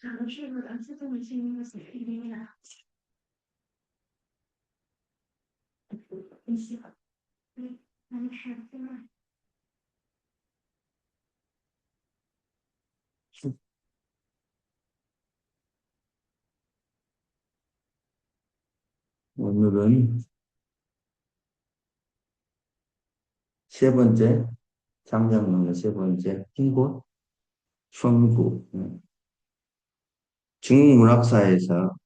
尝试和自动的进入写一零两，你喜欢，还是오늘은 세 번째, 장장론의 세 번째, 흰꽃, 성구. 중국 문학사에서,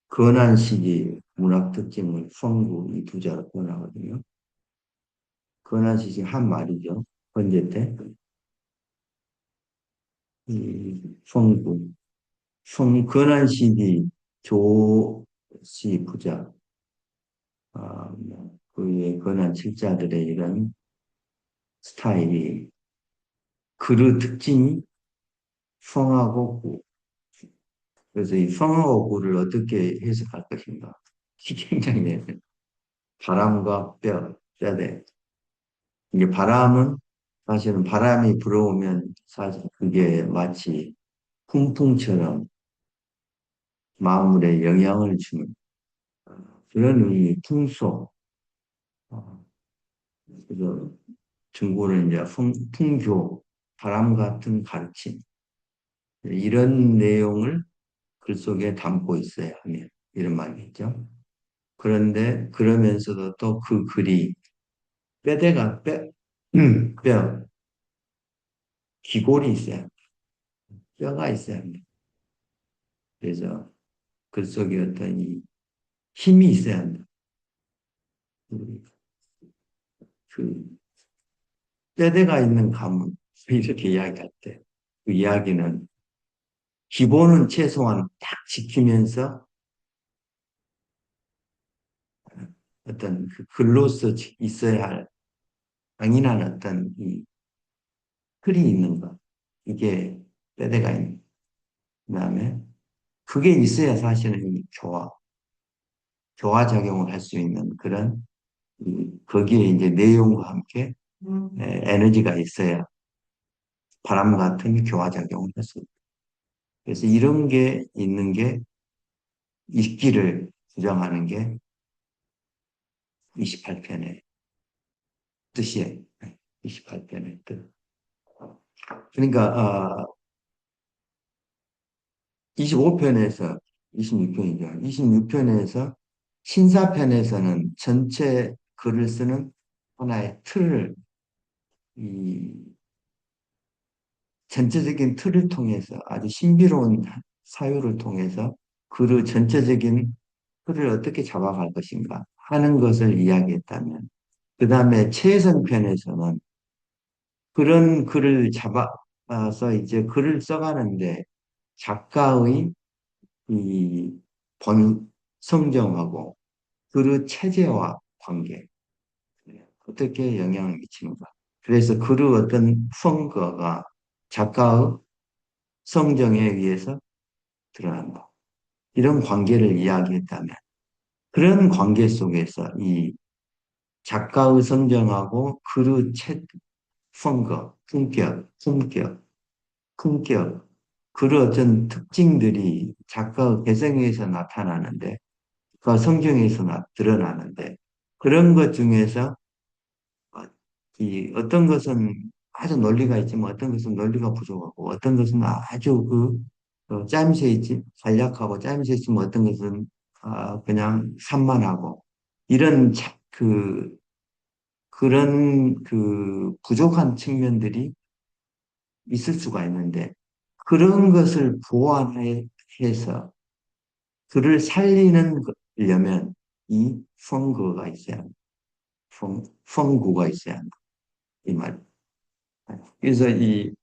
건한 시기 문학 특징을 성구 이 두 자로 표현하거든요. 건한 시기 한 말이죠. 번제 때, 이 성구. 건한 시기 조시 부자, 그의 건한 칠자들의 이런 스타일이, 그의 특징이 성하고 구. 그래서 이 성하고 구를 어떻게 해석할 것인가? 이게 굉장히 바람과 뼈대. 이게 바람은 사실은 바람이 불어오면 사실 그게 마치 풍풍처럼 마음에 영향을 주는 그런 의미, 풍속. 어, 그래서 중국어는 이제 풍교, 바람 같은 가르침. 이런 내용을 글 속에 담고 있어야 하면 이런 말이겠죠. 그런데 그러면서도 또 그 글이 뼈대가 뼈, 기골이 있어야 합니다. 뼈가 있어야 합니다. 그래서 글 속에 어떤 이 힘이 있어야 합니다. 그 뼈대가 있는 가문 이렇게 이야기할 때 그 이야기는 기본은 최소한 딱 지키면서 어떤 그 글로서 있어야 할 강인한 어떤 이 틀이 있는 것. 이게 뼈대가 있는. 그다음에 그게 있어야 사실은 이 교화 작용을 할 수 있는 그런 거기에 이제 내용과 함께 에너지가 있어야 바람 같은 교화작용을 할 수 있다. 그래서 이런 게 있는 게 읽기를 주장하는 게 28편의 뜻이에요. 28편의 뜻. 그러니까 25편에서 26편이죠. 26편에서 신사편에서는 전체 글을 쓰는 하나의 틀을 이 전체적인 틀을 통해서 아주 신비로운 사유를 통해서 글의 전체적인 틀을 어떻게 잡아갈 것인가 하는 것을 이야기했다면 그 다음에 최선편에서는 그런 글을 잡아서 이제 글을 써가는데 작가의 이 성정하고 글의 체제와 관계 어떻게 영향을 미치는가. 그래서 글의 어떤 성과가 작가의 성정에 의해서 드러난다. 이런 관계를 이야기했다면 그런 관계 속에서 이 작가의 성정하고 글의 성거, 품격, 글의 어떤 특징들이 작가의 개성에서 나타나는데 그 성정에서 드러나는데 그런 것 중에서 어, 이 어떤 것은 아주 논리가 있지만 어떤 것은 논리가 부족하고 어떤 것은 아주 짜임새 있지 간략하고 짜임새 있지만 어떤 것은 그냥 산만하고 이런 그런 부족한 측면들이 있을 수가 있는데 그런 것을 보완해서 그를 살리려면 이 성구가 있어야 합니다. 성구가 있어야 한다. 이 말. 그래서 이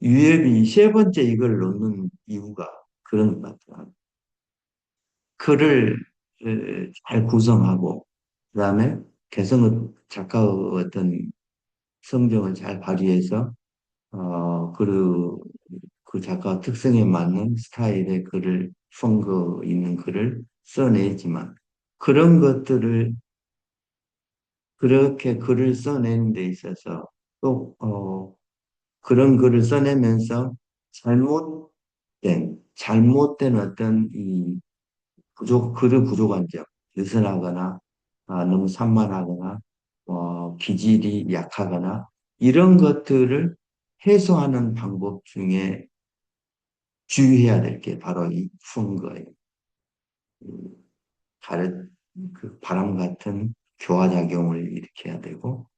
유협이 세 번째 이걸 넣는 이유가 그런 것 같아요. 글을 잘 구성하고 그다음에 작가의 어떤 성정을 잘 발휘해서 그 작가 특성에 맞는 스타일의 글을 fon거 있는 글을 써내지만 그런 것들을 그렇게 글을 써내는 데 있어서 또 그런 글을 써내면서 잘못된 어떤 글의 부족한 점, 느슨하거나, 너무 산만하거나, 기질이 약하거나, 이런 것들을 해소하는 방법 중에 주의해야 될 게 바로 이 fun거예요. 가르, 그 바람 같은 교화작용을 일으켜야 되고,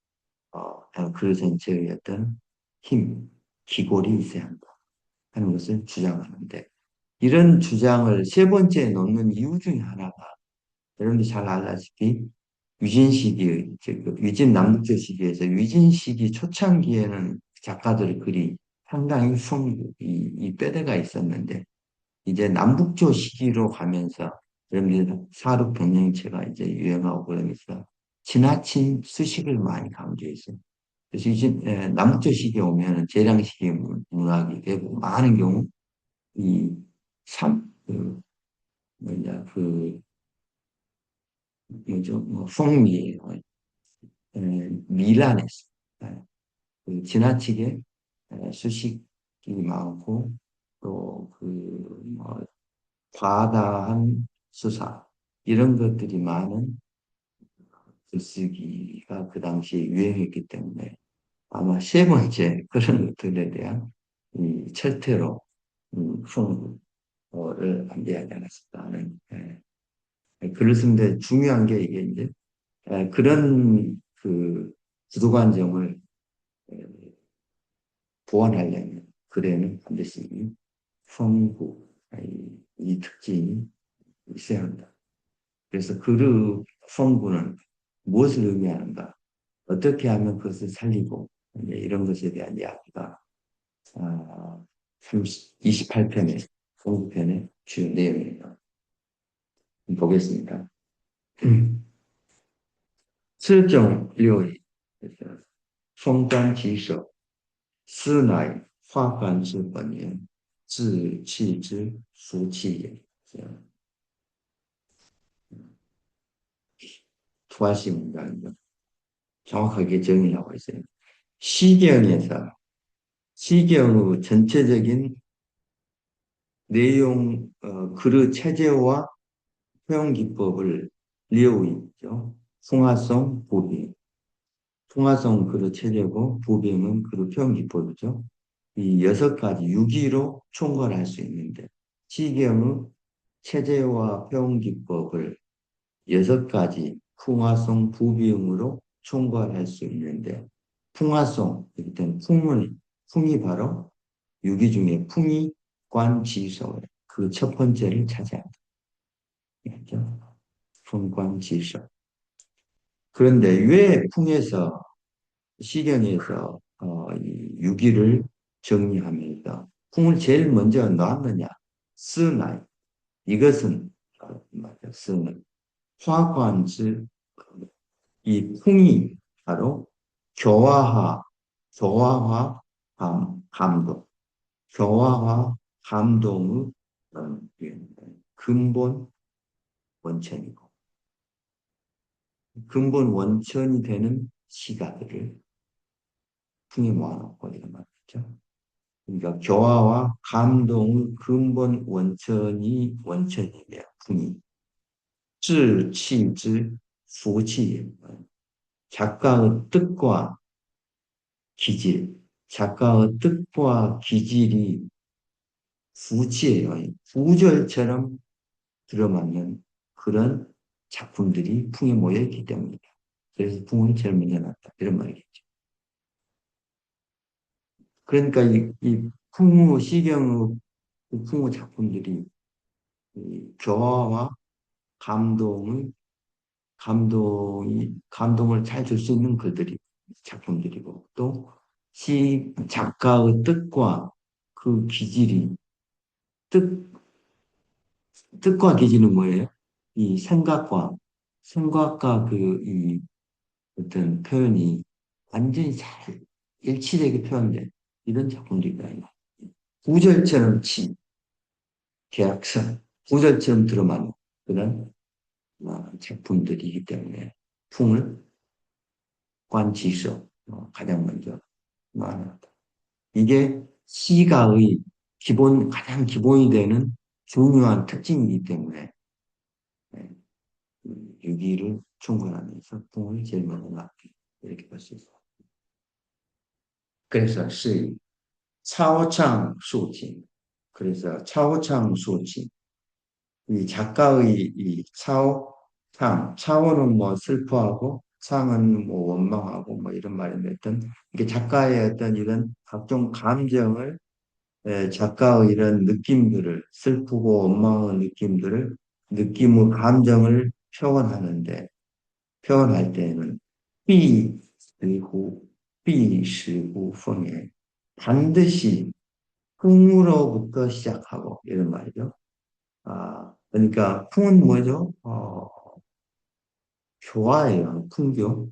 그 전체의 어떤 힘, 기골이 있어야 한다 하는 것을 주장하는데, 이런 주장을 세 번째에 놓는 이유 중에 하나가, 여러분들 잘 알다시피, 유진 시기, 유진 남북조 시기에서 유진 시기 초창기에는 작가들의 글이 상당히 이 뼈대가 있었는데, 이제 남북조 시기로 가면서 여러분들 사록 병영체가 이제 유행하고 그러면서 지나친 수식을 많이 강조했어요. 그래서 이제 남북조 시기에 오면 재량 시기 문학이 되고 많은 경우 이 뭐냐 뭐죠 풍미 미란에서 지나치게 수식이 많고 또뭐 과다한 수사 이런 것들이 많은 글쓰기가 그 당시에 유행했기 때문에 아마 세 번째 그런 것들에 대한 이 철퇴로 풍어를 안배하지 않았을까 하는 글을 쓰는데 중요한 게 이게 이제 그런 그 구도관점을 보완하려면 글에는 반드시 이 풍구 이 특징이 있어야 한다. 그래서 그릇 성분은 무엇을 의미하는가? 어떻게 하면 그것을 살리고 이런 것에 대한 이야기가 28편의 공부편의 주요 내용입니다. 보겠습니다. 7种六义，风干其手，思乃化干之本源，志气之福气也。这样 투하시 문장이죠. 정확하게 정의 나와 있어요. 시경에서 시경의 전체적인 내용, 글의 체제와 표현 기법을 리오있죠. 풍화성, 부빙. 풍화성 글의 체제고 부빙은 글의 표현 기법이죠. 이 6가지 유기로 총괄할 수 있는데 시경의 체제와 표현 기법을 6가지 풍화성, 부비음으로 총괄할 수 있는데 풍화성, 일단 풍이 바로 유기 중에 풍이 관지서 그 첫 번째를 차지한다. 그렇죠? 풍관지서. 그런데 왜 풍에서 시경에서 이 유기를 정리하면서 풍을 제일 먼저 놨느냐? 쓰나 이것은 맞아 쓰는 화관지 이 풍이 바로 교화화, 교화화 감동, 교화화 감동의 근본 원천이고, 근본 원천이 되는 시가들을 풍에 모아놓고 이런 말이죠. 그러니까 교화와 감동의 근본 원천이며 풍이志气之 福气 작가의 뜻과 기질, 작가의 뜻과 기질이 부지예요. 구절처럼 들어맞는 그런 작품들이 풍에 모여 있기 때문이다. 그래서 풍은 제일 먼저 났다. 이런 말이겠죠. 그러니까 이 풍우, 시경의 풍우 작품들이 이 교화와 감동의 감동을 잘 줄 수 있는 글들이 작품들이고 또 작가의 뜻과 그 기질이 뜻, 뜻과 기질은 뭐예요? 이 생각과 이 어떤 표현이 완전히 잘 일치되게 표현된 이런 작품들이다. 구절처럼 계약서, 구절처럼 들어맞는 그런 작품들이기 때문에 풍을 관지서 가장 먼저 말합니다. 이게 시가의 가장 기본이 되는 중요한 특징이기 때문에 네, 유기를 충분하면서 풍을 제일 먼저 낳기 이렇게 볼 수 있어요. 그래서 시 차오창 수칭 그래서 차오창 수칭 이 작가의 이 차오는 뭐 슬퍼하고 창은 뭐 원망하고 뭐 이런 말인데 어떤 이게 작가의 어떤 이런 각종 감정을 작가의 이런 느낌들을 슬프고 원망의 느낌들을 느낌의 감정을 표현하는데 표현할 때는 비스후 비스후 풍에 반드시 풍으로부터 시작하고 이런 말이죠. 그러니까 풍은 뭐죠? 교화예요. 풍교.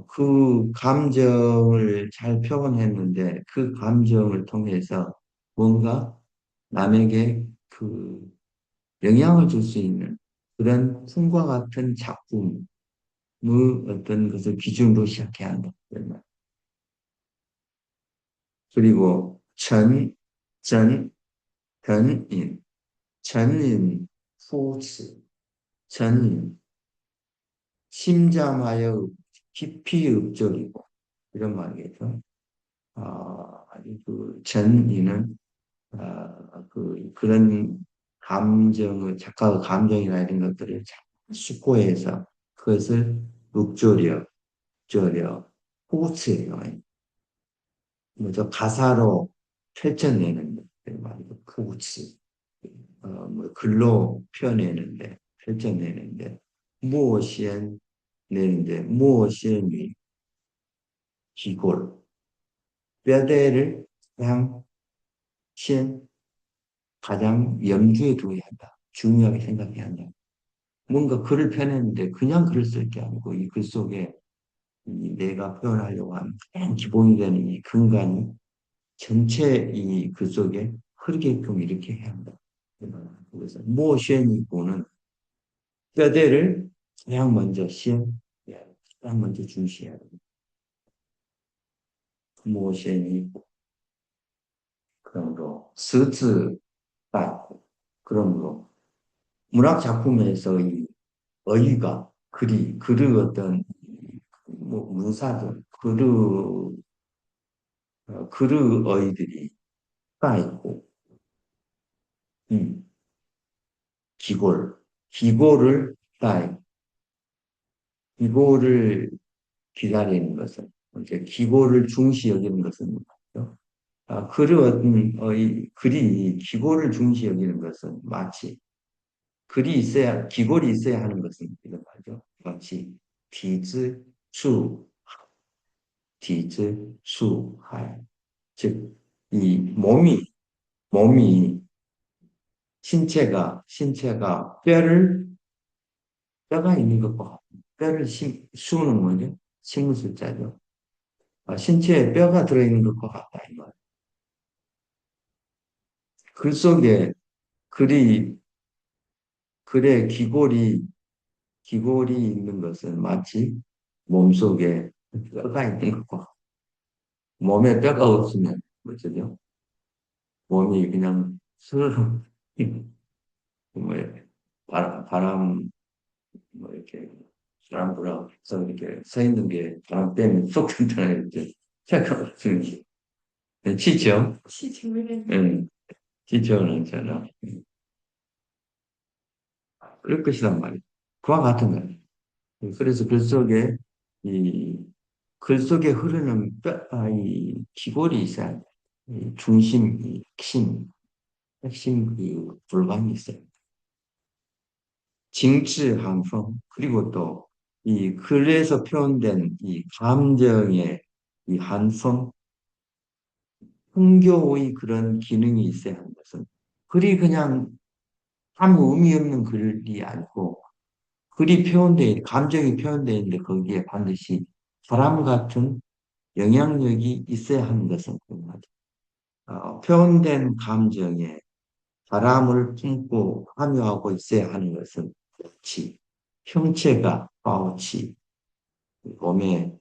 그 감정을 잘 표현했는데 그 감정을 통해서 뭔가 남에게 그 영향을 줄 수 있는 그런 풍과 같은 작품의 어떤 것을 기준으로 시작해야 한다. 그리고 변인, 전인, 후츠, 전인, 심잠하여 깊이 읊조리고 이런 말이겠죠. 그 전인은 그런 감정을 작가의 감정이나 이런 것들을 잘 숙고해서 그것을 읊조려 호소해요. 뭐죠? 가사로 펼쳐내는 그 말이고 호치. 뭐 글로 표현내는데 펼쳐내는데 무엇이 내는데 무엇이 기골 뼈대를 그냥 신 가장 염두에 두어야 한다. 중요하게 생각해야 한다. 뭔가 글을 펴냈는데 그냥 글을 쓸 게 아니고 이 글 속에 이 내가 표현하려고 하는 가장 기본이 되는 이 근간이 전체 이 글 속에 흐르게끔 이렇게 해야 한다. 그래서 모션이고는 뼈대를 가장 먼저 가장 먼저 중시해야 합니다. 모션이고 그러므로 스즈 딱 그러므로 문학 작품에서 이 어휘가 글의 어떤 뭐 문사들 글의 어휘들이 가 있고 음, 기고를 따 기고를 기다리는 것은 이제 기고를 중시 여기는 것은 뭐죠? 글이 기고를 중시 여기는 것은 마치 기골이 있어야 하는 것은 이런 말이죠. 마치 디즈, 수, 디즈, 수, 할. 즉, 이 몸이, 신체가 뼈가 있는 것과 수는 뭐죠? 심을 숫자죠. 신체에 뼈가 들어있는 것과 같다, 이 말. 글 속에 글이, 글의 기골이 있는 것은 마치 몸속에 뼈가 있는 것과 같다. 몸에 뼈가 없으면, 뭐죠? 몸이 그냥 스르르, 뭐, 바람, 뭐, 이렇게, 바람 불어서 이렇게 서 있는 게 바람 때문에 쏙 든다는 이렇게 생각 없으면, 지쳐? 시집을 응, 지쳐는 않잖아. 그럴 것이란 말이야. 그와 같은 거야. 그래서 이, 글 속에 흐르는 이 기골이 있어야 돼. 이 중심, 이 핵심 그 골반이 있어요. 징치 한성 그리고 또 이 글에서 표현된 이 감정의 이 한성 흥겨의 그런 기능이 있어야 하는 것은 글이 그냥 아무 의미 없는 글이 아니고 감정이 표현되어 있는데 거기에 반드시 사람 같은 영향력이 있어야 하는 것은 그거죠. 표현된 감정에 바람을 품고 함유하고 있어야 하는 것은 치, 형체가 파우치, 몸의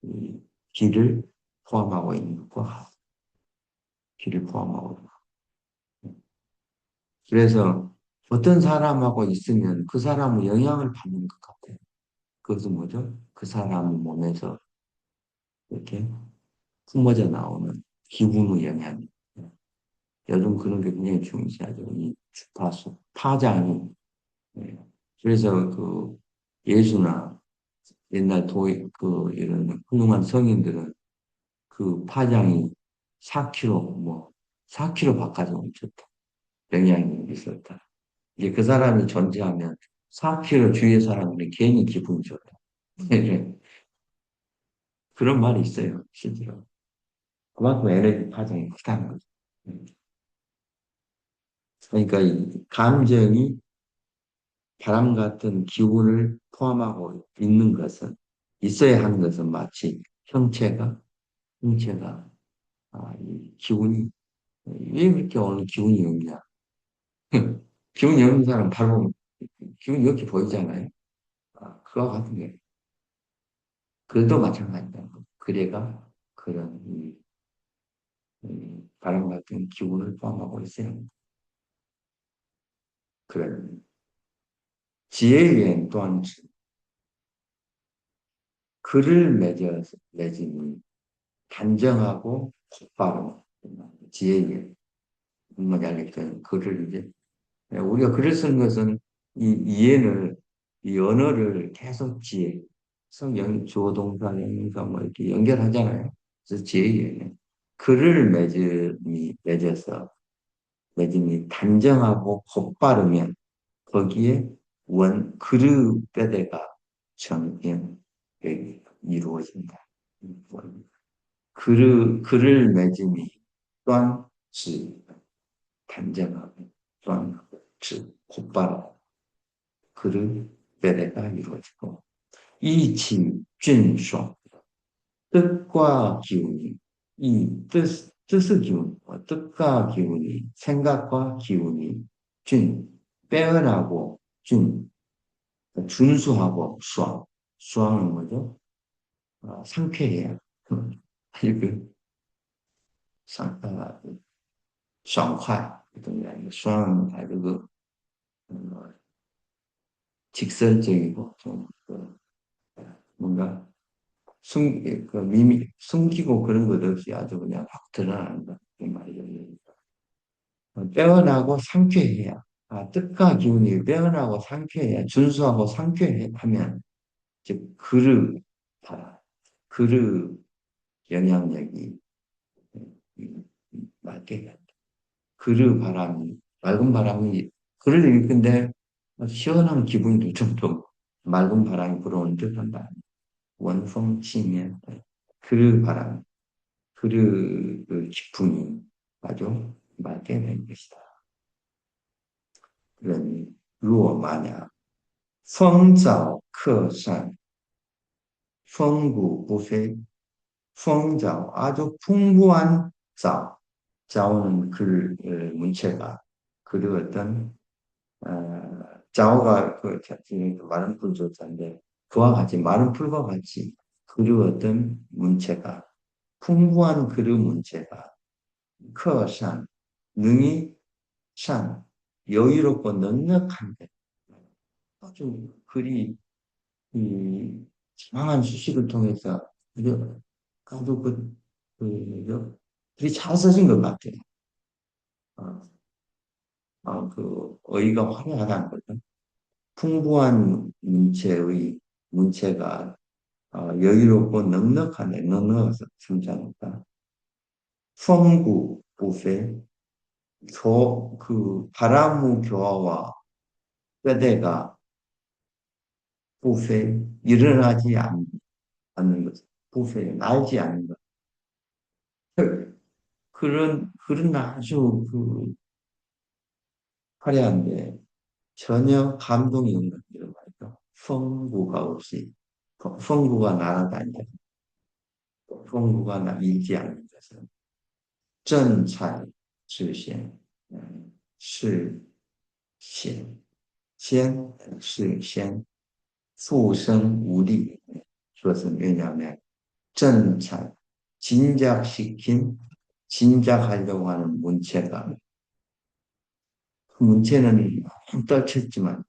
이 기를 포함하고 있는 것과 기를 포함하고. 그래서 어떤 사람하고 있으면 그 사람은 영향을 받는 것 같아요. 그것은 뭐죠? 그 사람 몸에서 이렇게 품어져 나오는 기분의 영향. 요즘 그런 게 굉장히 중요하죠. 이 주파수, 파장이. 예. 그래서 그 예수나 옛날 이런 훌륭한 성인들은 그 파장이 4km, 4km 바깥에 멈췄다. 영향이 있었다. 이제 그 사람이 존재하면 4km 주위의 사람들이 괜히 기분이 좋다. 그런 말이 있어요, 실제로. 그만큼 에너지 파장이 크다는 거죠. 그러니까 이 감정이 바람 같은 기운을 포함하고 있는 것은, 있어야 하는 것은 마치 형체가, 이 기운이, 왜 그렇게 오늘 기운이 없냐? 기운이 없는 사람 바로 기운이 이렇게 보이잖아요. 그와 같은 게. 그도 마찬가지다. 그래가 그런 이 바람 같은 기운을 포함하고 있어요. 그런 지혜유행 또한 글을 맺으니 단정하고 곧바로 지혜유행. 뭐냐, 그 글을 이제 우리가 글을 쓰는 것은 이 이해를 이 언어를 계속 주어 동사 명사 뭐 이렇게 연결하잖아요. 그래서 지혜유행. 글을 맺음이 단정하고 곧바르면 거기에 그릇 뼈대가 정형 이루어진다. 그를 맺음이 또한 단정하고 또한 곧바로 그릇 뼈대가 이루어지고 이치 준수 뜻과 기운이 뜻의 기운, 뜻과 기운이, 생각과 기운이 빼어나고 준수하고 수왕은 뭐죠? 상쾌해야. 이그 爽快，对不对？爽，还有个 직설적이고 좀 뭔가 숨기고 그런 것 없이 아주 그냥 확 드러난다. 이 말이죠. 빼어나고 상쾌해야. 뜻과 기운이 빼어나고 상쾌해야. 준수하고 상쾌하면, 즉, 그르 영향력이 맑게 된다. 맑은 바람이, 글을 읽는데 시원한 기분이 좀 맑은 바람이 불어오는 듯한 바람. 원풍 치면, 바람, 그 기분이 아주 맑게 된 것이다. 그러니, 若만약风早克善，风骨不飞， 风早 아주 풍부한 자오는 문체가 그 어떤 자오가 마른 풀조자인데 그와 같이 마른 풀과 같이 어떤 문체가 풍부한 문체가 크산 능이 산 여유롭고 넉넉한데 아주 이 장황한 수식을 통해서 아주 글이 잘 써진 것 같아요. 어, 어휘가 화려하다는 거죠. 풍부한 문체가 여유롭고 넉넉하네. 넉넉해서 참자니까. 성구, 부패, 바라무 교화와 뼈대가 부패, 일어나지 않는 것. 부패, 날지 않는 것. 그런 아주 화려한데 전혀 감동이 없는 이런 말이죠. 성구가 없이, 성구가 날아다니다. 성구가 밀지 않는 것은 正财是显，先是先，复生无力。그것은 왜냐하면 正财 진작시킨 진작하려고 하는 문체가, 그 문체는 떨쳤지만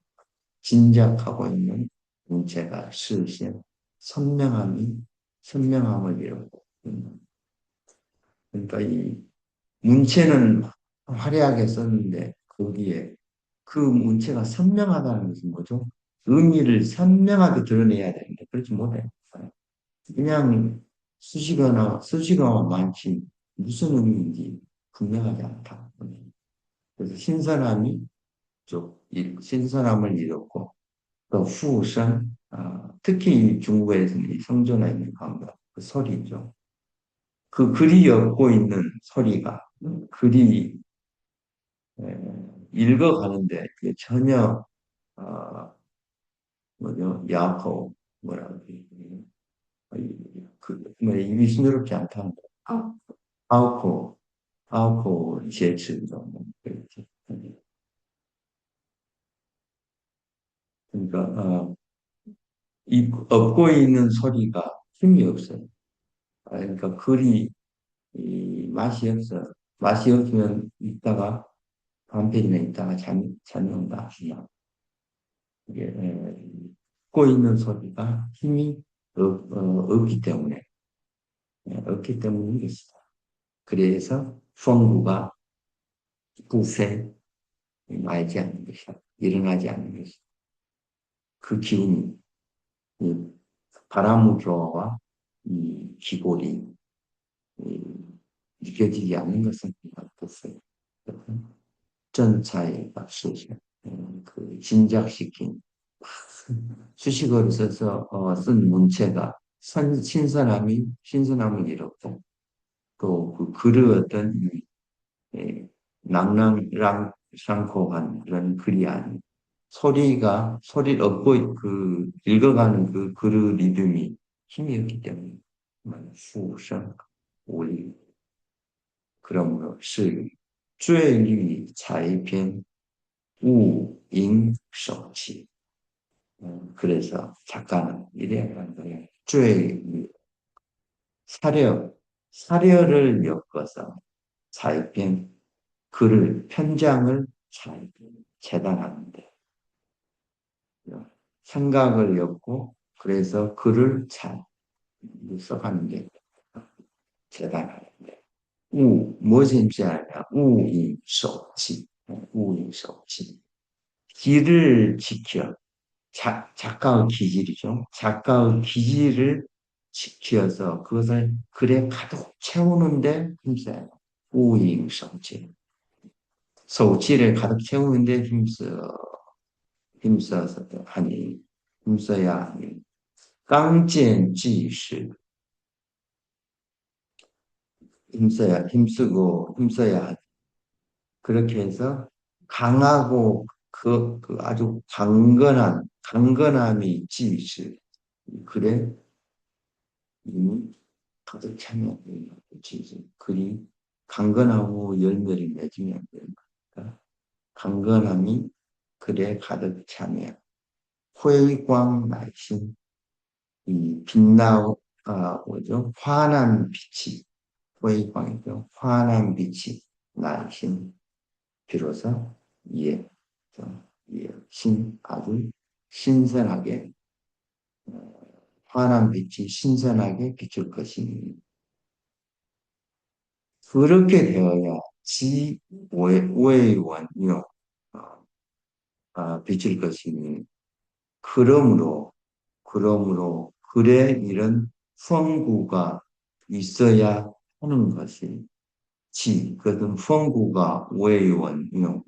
진작하고 있는 문체가 실신, 선명함을 이루고 있는. 그러니까 이 문체는 화려하게 썼는데 거기에 그 문체가 선명하다는 것은 뭐죠? 의미를 선명하게 드러내야 되는데 그렇지 못해. 그냥 수식어가 많지 무슨 의미인지 분명하지 않다. 그래서 신선함을 잃었고 또 후선, 특히 중국에서는 이 성전에 있는 그 소리죠. 그 글이 엮고 있는 소리가 글이 읽어가는데 그게 전혀 뭐죠? 야호 뭐라 그러지? 입이 싱그럽지 않다는 거. 아우포 아우포 제츠죠. 뭐 그렇지. 그러니까 이 엎고 있는 소리가 힘이 없어요. 그러니까 글이 이 맛이 없으면 있다가 한편이면 있다가 잡는다. 이게 엎고 있는 소리가 힘이 없기 때문에 없기 때문인 것이다. 그래서 phong 구가 부세 말지 않는 것이다. 일어나지 않는 것이다. 그 기운이 이 바람우조와 이 기골이 이 느껴지지 않는 것은 어떻어요? 전차의가 수신, 그 진작시킨 수식어를 써서 쓴 문체가 신선함을 잃었고 또 그 글의 어떤 낭랑랑상코한 그런 글이 아닌 소리를 얻고 그 읽어가는 그 글의 리듬이 힘이 없기 때문에 수성 오리 그러므로是罪律裁编物应手起. 그래서 작가는 이래야 하는 거예요. 죄 사려를 엮어서裁编 편장을 잘 재단하는데 생각을 엮고 그래서 글을 잘 써가는 게 재단하는데 무엇이 임시하냐 우인서치 기를 지켜 작가의 기질이죠. 작가의 기질을 지켜서 그것을 글에 가득 채우는데 힘써요. 우인성치 서치를 가득 채우는데 힘써서 힘써야 하니 깡젠지시 힘써야 하니 그렇게 해서 강하고 그 아주 강건함이 지시 글에 이미 가득 차면 지시 글이 강건하고 열매를 맺으면 되는 거니까 강건함이 글에 가득 차면 회광 날씬 뭐죠? 환한 빛이 회광이죠. 환한 빛이 날씬 비로소 예, 아주 신선하게 환한 빛이 신선하게 비출 것이니 그렇게 되어야 지외원요 비출 것이니 그러므로 글에 이런 성구가 있어야 하는 것이 그것은 성구가 외원이요.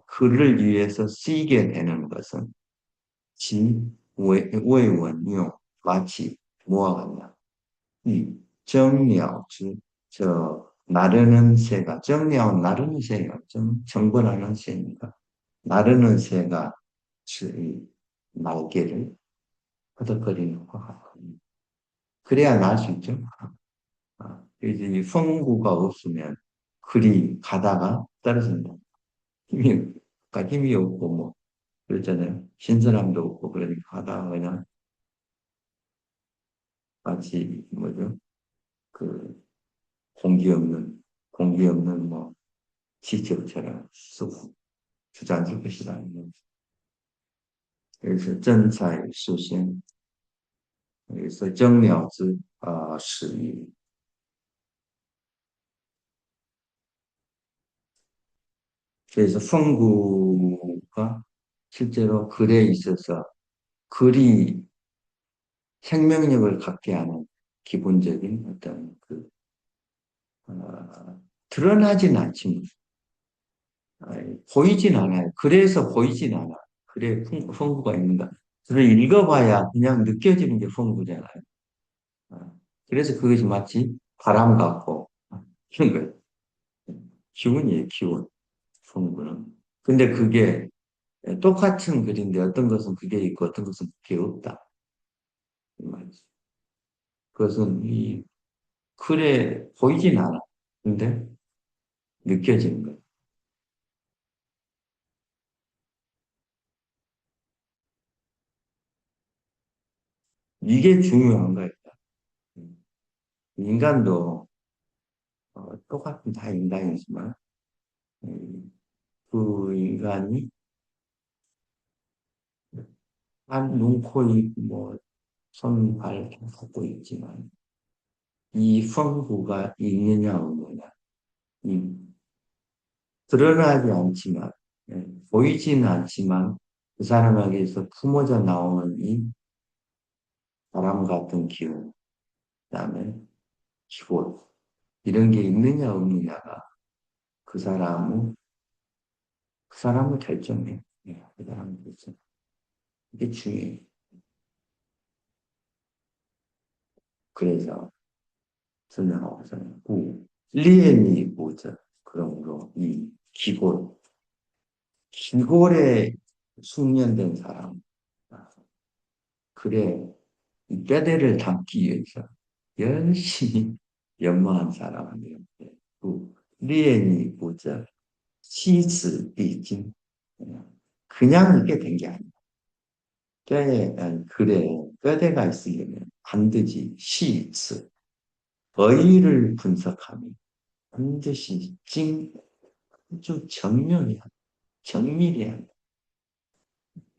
글을 위해서 쓰이게 되는 것은 외원이요. 마치 뭐와 같냐. 이 정鸟지, 나르는 새가, 정鸟나르는 새가, 정벌하는 새니까, 나르는 새가 날개를 허덕거리는 것 같거든요. 그래야 날 수 있죠. 이제 이 성구가 없으면 글이 가다가 떨어진다. 힘이, 힘이 없고 뭐, 그렇잖아요. 신선함도 없고, 그러니까 하다가 그냥 마치, 뭐죠? 그, 공기 없는 뭐, 지체처럼 주장할 것이다. 그래서 전才实现 그래서 정묘之始于 그래서 phong 구가 실제로 글에 있어서 글이 생명력을 갖게 하는 기본적인 어떤 드러나진 않지만 보이진 않아요. 그래서 보이진 않아. 그래 phong 구가 있는가. 글을 읽어봐야 그냥 느껴지는 게 phong 구잖아요. 그래서 그것이 마치 바람 같고 이런 거예요. 기운이에요, 기운. phong 구는. 근데 그게 똑같은 글인데 어떤 것은 그게 있고 어떤 것은 그게 없다. 이 말이죠. 그것은 이 글에 보이진 않아. 근데 느껴지는 거예요. 이게 중요한 거예요. 인간도 똑같은 다 인간이지만 그 인간이 한 눈, 코, 입, 뭐, 손, 발 갖고 있지만 이 성부가 있느냐 없느냐 이 드러나지 않지만 보이지는 않지만 그 사람에게서 품어져 나오는 이 바람 같은 기운 그다음에 기본 이런 게 있느냐 없느냐가 그 사람은 그 사람을 결정해. 그 사람을 결정. 이게 중요해. 그래서 설명하고서는 리엔이 뭐죠? 그러므로 이 기골에 숙련된 사람, 그래 이 뼈대를 담기 위해서 열심히 연마한 사람이에요. 리엔이 뭐죠? 시즈비진 그냥 이게 된 게 아니야. 뼈에 그래 뼈대가 있으려면 반드시 시즈 어휘를 분석하면 반드시 좀 정밀해야 돼.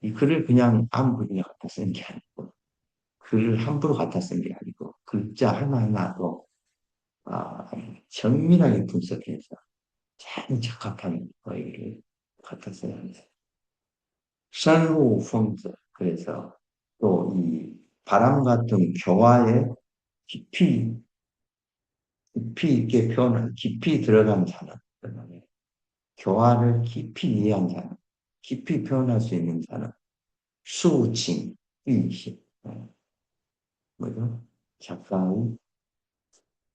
이 글을 그냥 아무 그냥 갖다 쓴 게 아니고 글을 함부로 갖다 쓴 게 아니고 글자 하나하나도 아, 정밀하게 분석해서 잘 적합한 어휘를 갖다 써야 합니다. 산후풍자 그래서 또 이 바람 같은 교화에 깊이 있게 표현을 깊이 들어간 사람 교화를 깊이 이해한 사람 깊이 표현할 수 있는 사람 수칭 위식 뭐죠? 작가의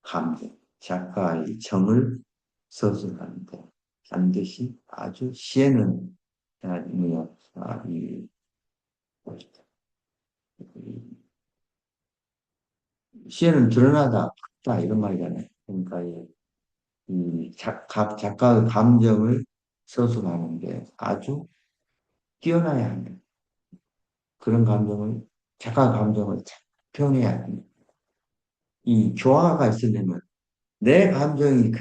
감정 작가의 정을 서술하는데 반드시 아주 시에는 이 시에는 드러나다 다 이런 말이잖아요. 그러니까 각 작가의 감정을 서술하는데 아주 뛰어나야 합니다. 그런 감정을 작가의 감정을 잘 표현해야 합니다. 이 조화가 있으려면 내 감정이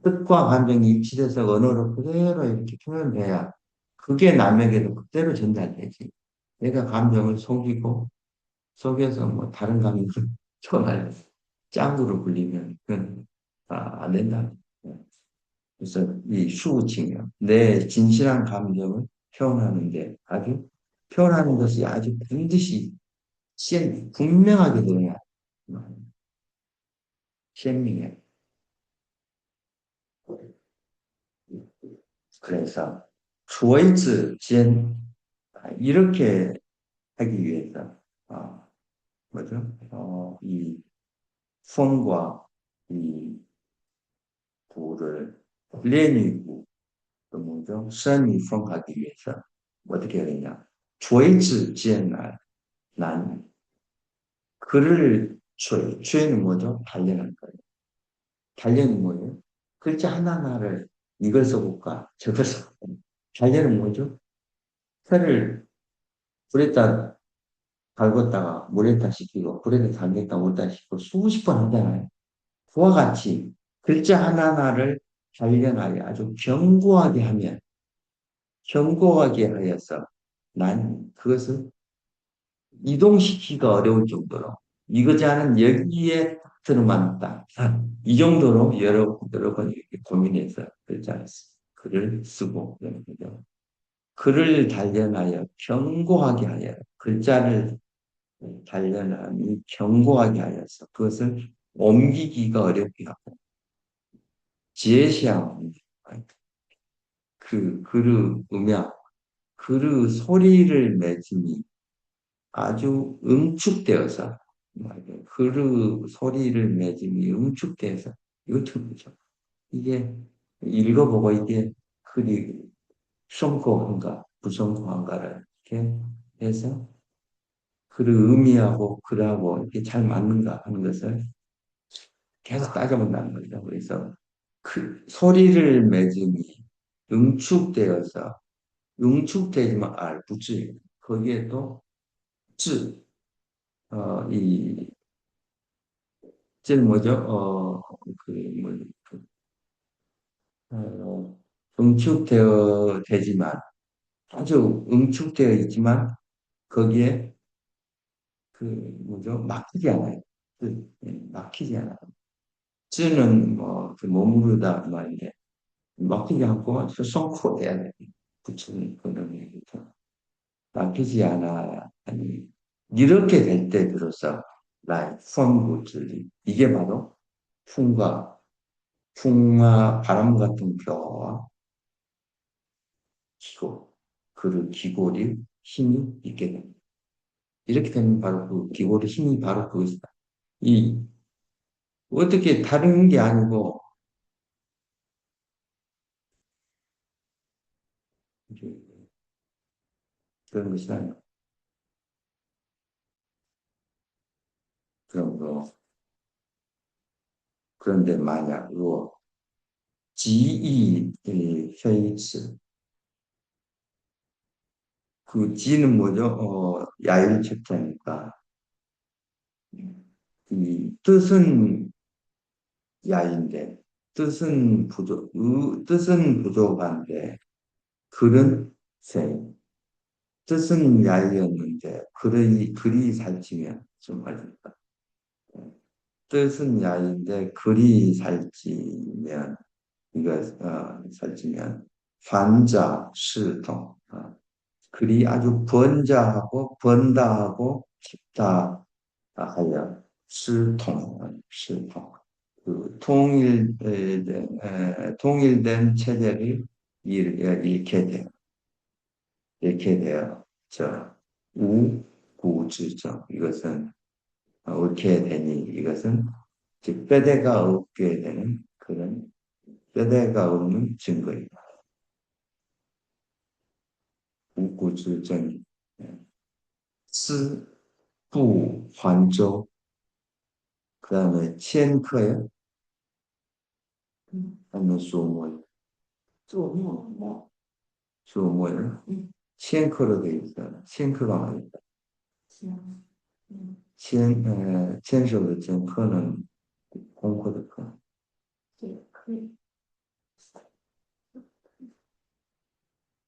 뜻과 감정이 입치돼서 언어로 그대로 이렇게 표현돼야 그게 남에게도 그대로 전달되지. 내가 감정을 속여서 뭐 다른 감정을 전할 짱구로 굴리면 그건 안 된다. 그래서 이 수우칭이요. 내 진실한 감정을 표현하는데 표현하는 것이 아주 반드시 분명하게 드러나야鲜明해. 그래서 주어이즈间 이렇게 하기 위해서 뭐죠? 이 손과 이 부를练유구 또 뭐죠? 선이风 하기 위해서 어떻게 해야 되냐? 주어이즈间난 글을 죄는 뭐죠? 단련할 거예요. 단련은 뭐예요? 글자 하나하나를 이걸 써볼까? 저걸 써볼까? 단련은 뭐죠? 혀를 불에다 달궜다가 물에다 식히고 불에다 담갔다 물에다 식히고 수십 번 하잖아요. 그와 같이 글자 하나하나를 단련하여 아주 견고하게 하여서 난 그것을 이동시키기가 어려울 정도로 이거자는 여기에 들어만 딱. 이 정도로 여러 번 이렇게 고민해서 글을 쓰고 그러는 거죠. 글을 단련하여 견고하게 하여 글자를 단련하니 견고하게 하여서 그것을 옮기기가 어렵게 하고 제시하고 그의 음향, 그의 소리를 맺음이 아주 응축되어서 그의 소리를 맺음이 응축되어서 이것도 뭐죠? 이게 읽어보고 이게 글이 성고한가 부성고한가를 이렇게 해서 글의 의미하고 글하고 이렇게 잘 맞는가 하는 것을 계속 따져본다는 거죠. 그래서 그 소리를 맺음이 응축되어서 응축되지만 알부지 거기에 또 즈, 이, 질 뭐죠? 그, 뭐, 그, 응축되어 되지만 아주 응축되어 있지만 거기에 그 뭐죠? 막히지 않아요. 막히지 않아요. 즈는 뭐그 머무르다 말인데 막히지 않고 성코돼야 돼. 붙이는 그런 얘기죠. 막히지 않아. 아니 이렇게 될 때 비로소 나의 선구줄이 이게 바로 풍과 바람 같은 벼와 기골 그 기골이 힘이 있게 됩니다. 이렇게 되면 바로 그 기골의 힘이 바로 그것이다. 이 어떻게 다른 게 아니고 그런 것이 아니고 그런 거 그런데 만약 지이 회의치 그 지는 뭐죠? 야일책자니까 이 뜻은 야인데 뜻은 부족한데 글은 세. 뜻은 야이였는데 글이 살찌면 좀 말입니다. 뜻은 야인데 글이 살찌면 이거 살찌면 반자 시통 글이 아주 번자하고 번다하고 깊다 하여 시통 그 통일된 체제를 잃게 돼요. 이렇게 돼요. 우구주정 이것은 옳게 되니 이것은 즉 뼈대가 없게 되는 그런 뼈대가 없는 증거입니다. 우구주정 스부환조 그 다음에 첸커요 아니면 수모요 做梦， 수모요 嗯，첸커로 되어 있어요. 첸커가 말이다. 行，嗯，牵手的牵커는 공코드 커 也可以，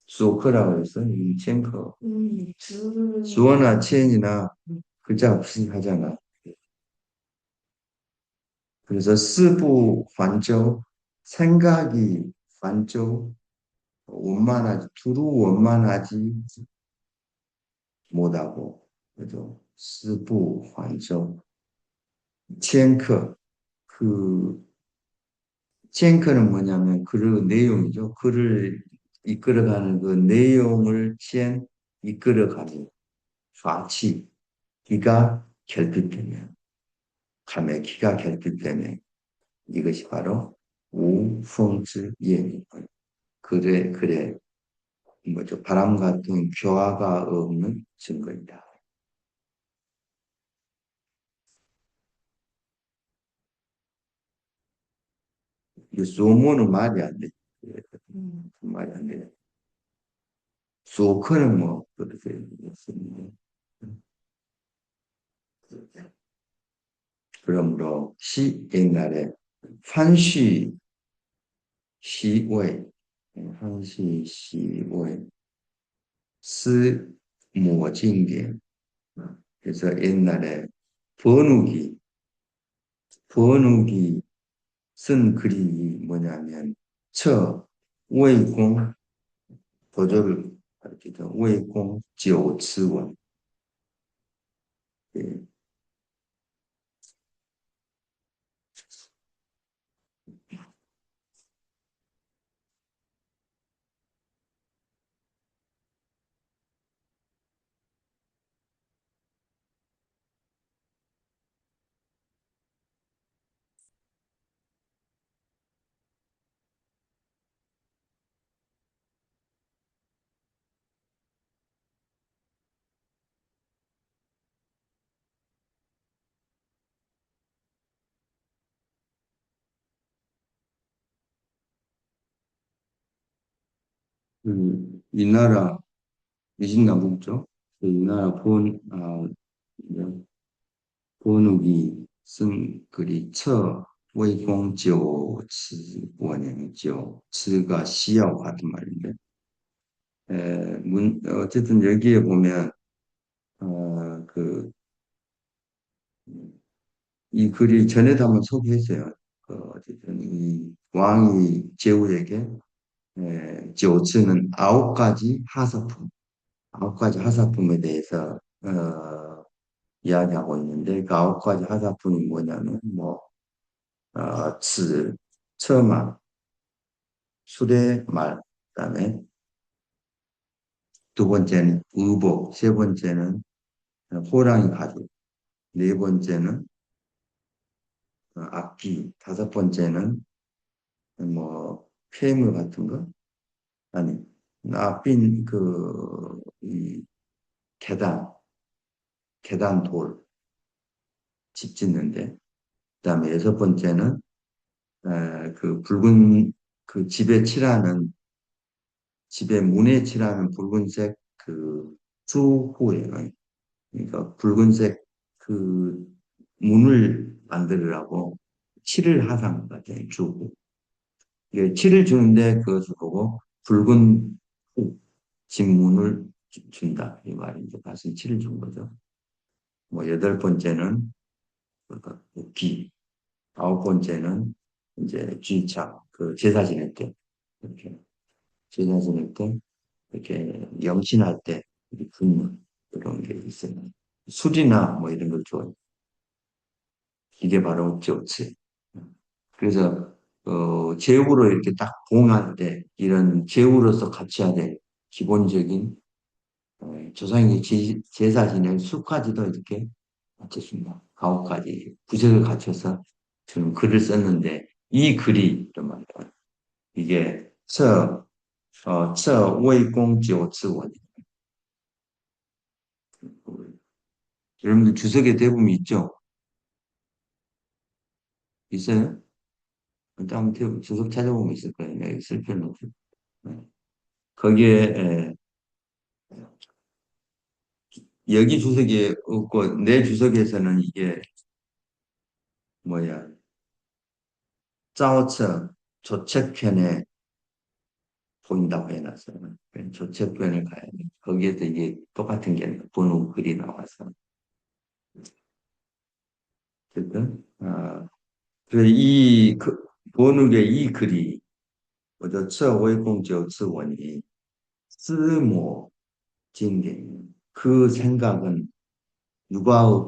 수커라고 해서 이 첸커 嗯， 수어나 첸이나 글자 없이 하잖아. 그래서 스부 관조 생각이 관조 원만하지 두루 원만하지 못하고 그죠? 스부 관조 첸커 그 첸커는 뭐냐면 그 내용이죠. 글을 이끌어가는 그 내용을 이끌어가는 좌치 기가 결핍되면 감의 기가 결핍되면 이것이 바로 우풍之예입니다. 그래 뭐죠? 바람 같은 교화가 없는 증거입니다. 이 소모는 말이 안 돼. 말이 안 돼. 소커는 뭐 그렇게 했습니다. 그러므로 옛날에 한시 시웨이, 한시 시웨이, 스모징계. 그래서 옛날에 번욱이, 번욱이 쓴 글이 뭐냐면,魏公, 도적을 가리키죠. 魏公九次文. 예, 이 나라, 위신남북죠? 이 나라 번욱이 쓴 글이魏公九次원이죠. 츠가 시하고 같은 말인데. 어쨌든 여기에 보면, 이 글이 전에도 한번 소개했어요. 어쨌든 이 왕이 제후에게, 조츠는 아홉 가지 하사품, 아홉 가지 하사품에 대해서, 이야기하고 있는데, 그 아홉 가지 하사품이 뭐냐면, 뭐, 츠, 처마, 수레말, 그다음에 두 번째는 의복, 세 번째는 호랑이 가죽, 네 번째는 악기, 다섯 번째는 뭐 폐물 같은 거, 아니 나빈 이 계단, 계단 돌, 집 짓는데, 그다음에 여섯 번째는 그 붉은 그 집에 문에 칠하는 붉은색 그 수호예요. 그러니까 붉은색 그 문을 만들으라고 칠을 하상 같은 주고, 이게 칠을 주는데 그것을 보고 붉은 진문을 준다 이 말이죠. 가서 칠을 준 거죠. 뭐 여덟 번째는 기, 아홉 번째는 이제 쥐차, 그 제사 지낼 때 이렇게 제사 지낼 때 이렇게 영신할 때 이렇게 붓는 그런 게 있어요. 술이나 뭐 이런 걸 좋아해요. 이게 바로 좋지. 그래서 제후로 이렇게 딱 봉할 때 이런 제후로서 갖춰야 될 기본적인 조상의 제사 지낼 수까지도 이렇게 갖췄습니다. 아홉 가지 구색을 갖춰서 저는 글을 썼는데 이 글이 이런 말이에요. 이게魏公九次文. 여러분들 주석에 대부분 있죠? 있어요? 일단 주석 찾아보면 있을 거예요. 내가 쓸 필요는 없어요. 네. 거기에 여기 주석이 없고 내 주석에서는 이게 뭐야, 짜오처 조책편에 보인다고 해놨어요. 조책편을 가야 돼. 거기에도 이게 똑같은 게 번호 글이 나와서. 어쨌든 번호의 이 글이 뭐죠? 这魏公九次원이 쓰모 진행, 그 생각은 누가의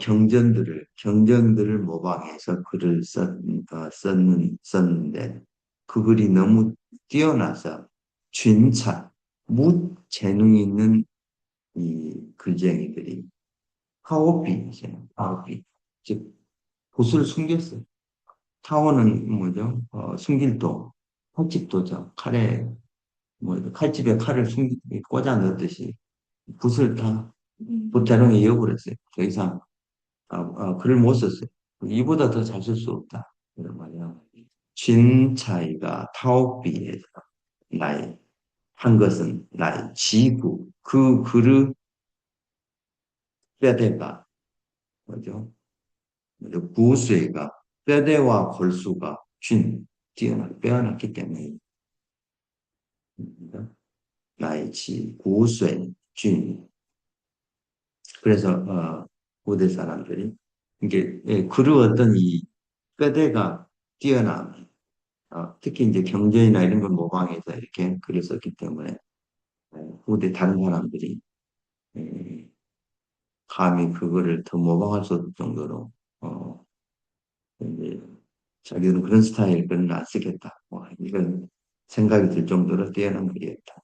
경전들을 모방해서 글을 썼는데, 그 글이 너무 뛰어나서 쥔차, 무재능 있는 이 글쟁이들이 타오비이잖아요. 타오비. 즉, 붓을 숨겼어요. 타오는 뭐죠? 숨길도, 칼집도죠. 칼집에 칼을 꽂아 넣듯이 붓을 다 붓자루에 이어버렸어요. 더 이상 글을 못 썼어요. 이보다 더 잘 쓸 수 없다. 이런 말이야. 진 차이가 타오비에서 나의 한 것은 나의 지구 그 글을 빼대가 뭐죠? 구수가 뼈대와 골수가 뛰어났기 때문에 나이치 구수의 준 그래서 고대 사람들이 이게 그루었던 이 뼈대가 뛰어남 특히 이제 경전이나 이런 걸 모방해서 이렇게 글을 썼기 때문에 고대 다른 사람들이 에, 감히 그거를 더 모방할 수 없을 정도로 어, 이제 자기들은 그런 스타일 글은 안 쓰겠다. 뭐 이런 생각이 들 정도로 뛰어난 글이었다.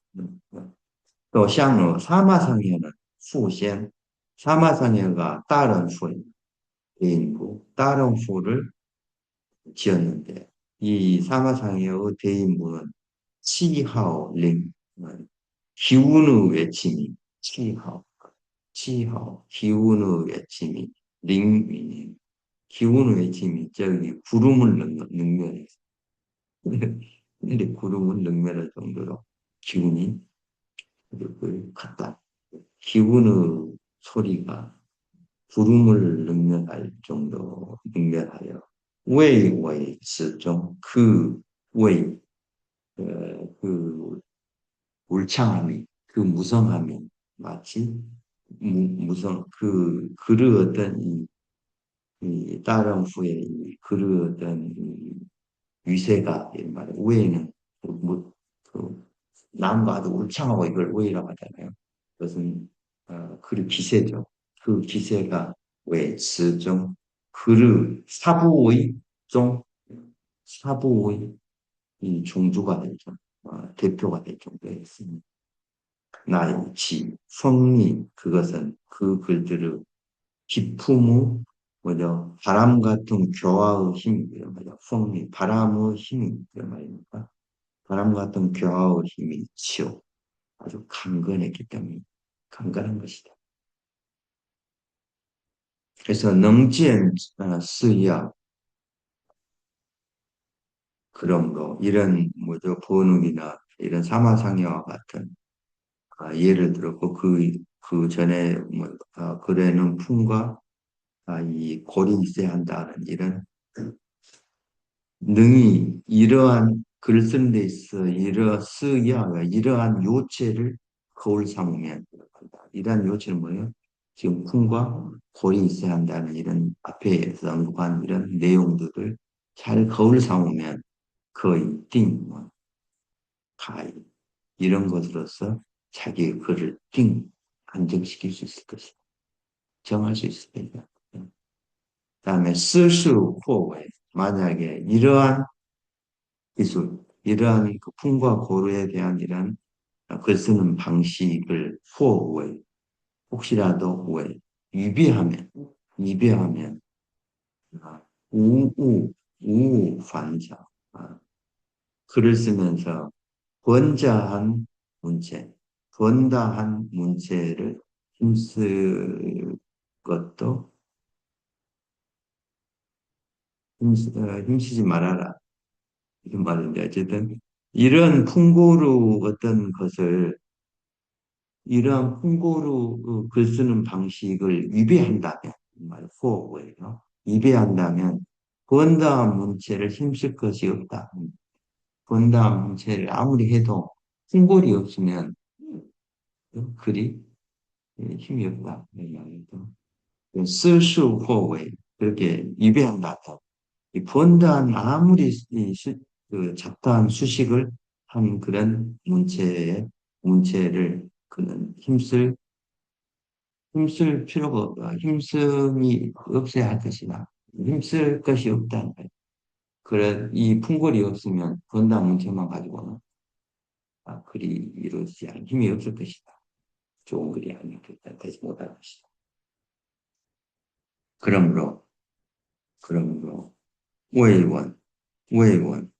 또像 사마상해는 후仙, 사마상해가 다른 후 대인부, 다른 후를 지었는데 이 사마상해의 대인부는 치하오 링, 기운의 외침이 치하오, 치하오, 기운의 외침이 링, 기운의 외침이 저기 구름을 능멸해서 근데 구름을 능멸할 정도로 기운이 갔다. 기운의 소리가 구름을 능멸할 정도 능멸하여 웨이웨이 스종 그 웨이 그 울창함이 그 무성함이 마치 무성 그 그르었던 이 다른 후에 이 그르었던 이 위세가 이 말에 웨이는 그 남과 아주 울창하고 이걸 웨이라고 하잖아요. 그것은 그 기세죠. 그 기세가 왜 스종 그르 사부의 종 사부의 이 종주가 되죠. 대표가 될 정도에 있습니다. 나의 지, 성리 그것은 그 글들을 기품의 뭐죠? 바람 같은 교화의 힘이 이런 거죠. 성리 바람의 힘이 이런 말입니까? 바람 같은 교화의 힘이 치요. 아주 강건했기 때문에 강건한 것이다. 그래서 능지엔 쓰야 그러므로 이런 뭐죠 번욱이나 이런 사마상여와 같은 예를 들었고 그 전에 뭐 글에는 품과 이 골이 있어야 한다는 이런 능히 이러한 글 쓰는 데 있어 이러한 요체를 거울 삼으면 이러한 요체는 뭐예요? 지금 품과 골이 있어야 한다는 이런 앞에서 언급한 이런 내용들을 잘 거울 삼으면 거의 띵, 뭐, 가히 이런 것으로서 자기의 글을 띵 안정시킬 수 있을 것이다. 정할 수 있을 것이다. 그다음에 스수 호외 만약에 이러한 기술, 이러한 그 풍과 고루에 대한 이러한 글 쓰는 방식을 후호의 혹시라도 왜 위배하면 아, 우우 우반자 글을 쓰면서 번자한 문체, 번다한 문체를 힘쓸 것도 힘쓰지 말아라 이런 말인데 어쨌든 이런 풍고로 어떤 것을 이러한 풍고로 글 쓰는 방식을 위배한다면 말 후어고예요. 위배한다면 번다한 문체를 힘쓸 것이 없다. 번다한 문체를 아무리 해도 풍골이 없으면 글이 힘이 없다. 쓸수 호의 그렇게 위배한다. 이 번다한 아무리 그 잡다한 수식을 한 그런 문체를 그는 힘쓸 필요가 없다. 힘씀이 없어야 할 것이다. 힘쓸 것이 없다는 거예요. 그래, 이 풍골이 없으면 건담 문체만 가지고는 글이 이루어지지 않은 힘이 없을 것이다. 좋은 글이 아니겠다. 되지 못할 것이다. 그러므로, 그러므로, 우회원, 우회원,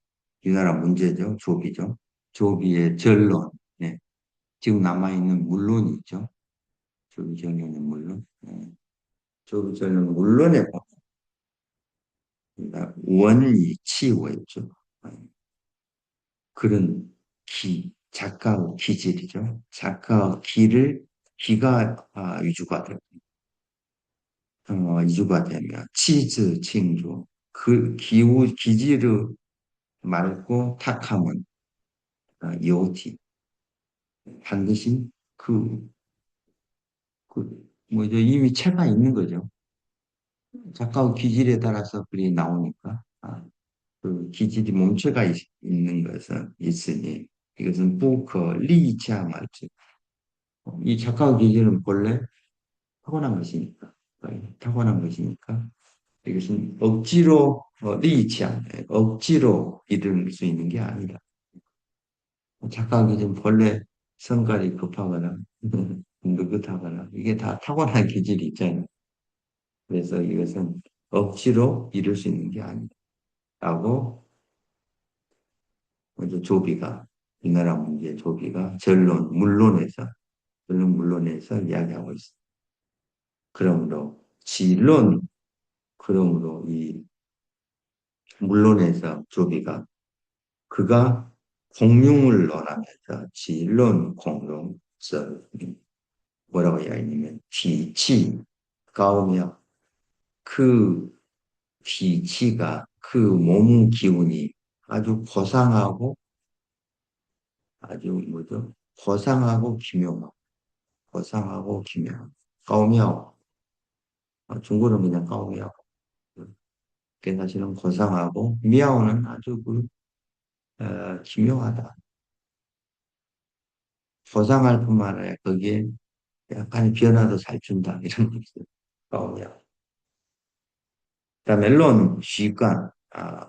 이 나라 문제죠. 조비죠. 조비의 전론, 네. 지금 남아있는 물론이 있죠. 조비 정령의 물론. 네. 조비 정령 물론에 원이 치유였죠. 그런 작가의 기질이죠. 작가의 기가 위주가 됩니다. 이주가 되면 치즈 칭조 기지를 말고 탁하면 요티 반드시 뭐죠 이미 채가 있는 거죠. 작가의 기질에 따라서 글이 나오니까 그 기질이 몸체가 있는 것은 있으니 이것은不可 리치아 말지. 이 작가의 기질은 본래 타고난 것이니까 타고난 것이니까 이것은 억지로 리치아 억지로 이룰 수 있는 게 아니다. 작가의 기질은 본래 성깔이 급하거나 느긋하거나 이게 다 타고난 기질이 있잖아요. 그래서 이것은 억지로 이룰 수 있는 게 아니다. 라고 이제 조비가 이 나라 문제 조비가 전론 물론에서 이야기하고 있습니다. 그러므로 지론 그러므로 이 물론에서 조비가 그가 공룡을 논하면서 지론 공룡서 뭐라고 이야기하냐면 기치 가오며 그 기치가 그 몸 기운이 아주 고상하고 아주 뭐죠? 고상하고 기묘하고 고상하고 기묘하고 까오미ao 중국어는 그냥 까오미ao 그게 사실은 고상하고 미야오는 아주 기묘하다. 고상할 뿐만 아니라 거기에 약간의 변화도 잘 준다 이런 뜻이에요. 까오미ao. 그다음에 론 쉬관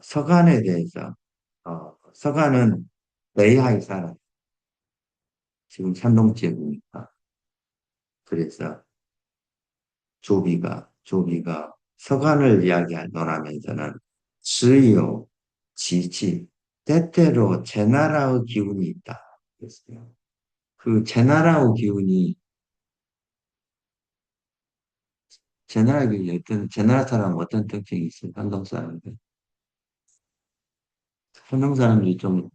서간에 대해서 서간은 베이하이 사람 지금 산동 지역이니까 그래서 조비가 서간을 논하면서는 스요 지치 때때로 제나라의 기운이 있다. 그랬어요. 그 제나라의 기운이 제나라 기운이 어떤 제나라 사람 어떤 특징이 있어요? 한동 사람들 한동 사람들이 좀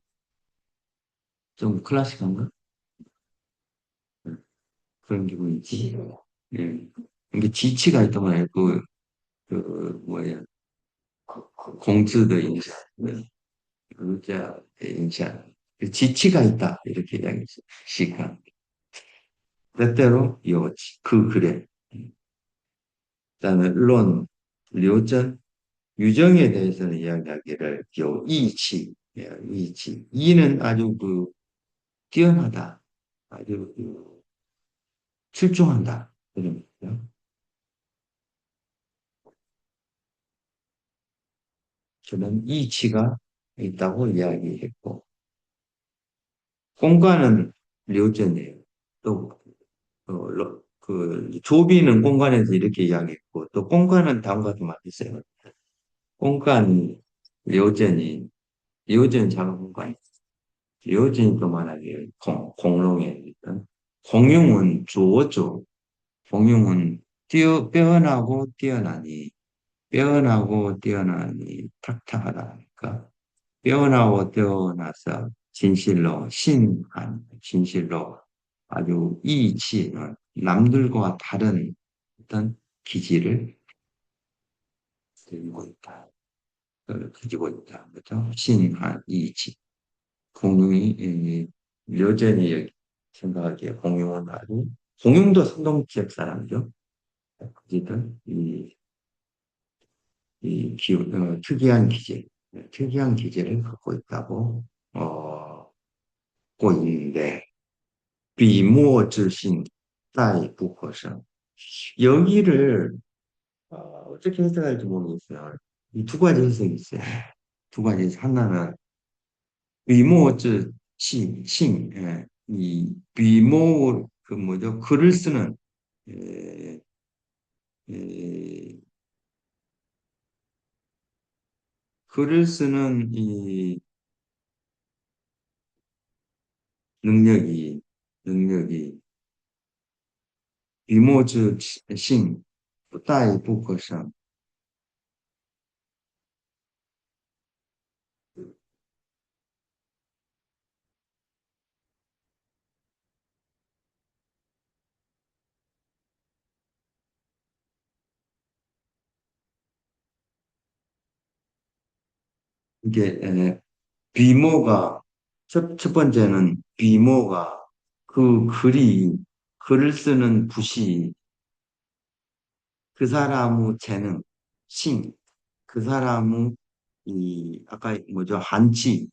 클래식한가? 그런 기분이 있지. 예. 이게 지치가 있던 거예요. 그 뭐야 공주의 인사, 루자의 인사. 지치가 있다 이렇게 이야기했어요. 시간. 때때로 요지 그 글에 그다음에 료전 유정에 대해서는 이야기하기를 요 이치 이치 이는 아주 뛰어나다 아주 출중한다 그런 거죠. 저는 이치가 있다고 이야기했고 공간은 료전이에요. 또 조비는 공간에서 이렇게 이야기했고 또 공간은 다음과 같은 말이 있어요. 공간 료전이 료전 작은 공간 료전이 또 말하기를 공룡에 있던 공룡은 조조 공룡은 빼어나고 뛰어나니 탁탁하다 하니까 빼어나고 뛰어나서 진실로 아주 이치 남들과 다른 어떤 기질을 들고 있다. 가지고 있다. 그죠? 신한 이치. 공룡이 여전히 생각하기에 공룡은 아주 공룡도 성동지역 사람이죠. 어쨌든 특이한 기질을 갖고 있다고 고 있는데 비모之性 大不可胜. 여기를 어떻게 해석할지 모르겠어요. 이 두 가지 해석이 있어요. 두 가지 해석. 하나는 비모之신, 이 비모 그 뭐죠? 에, 에, 글을 쓰는 이 능력이 비모之신 大不可胜. 이게 비모가 첫 번째는 비모가 그 글을 쓰는 붓이 그 사람의 재능, 신, 그 사람의 이 아까 뭐죠 한치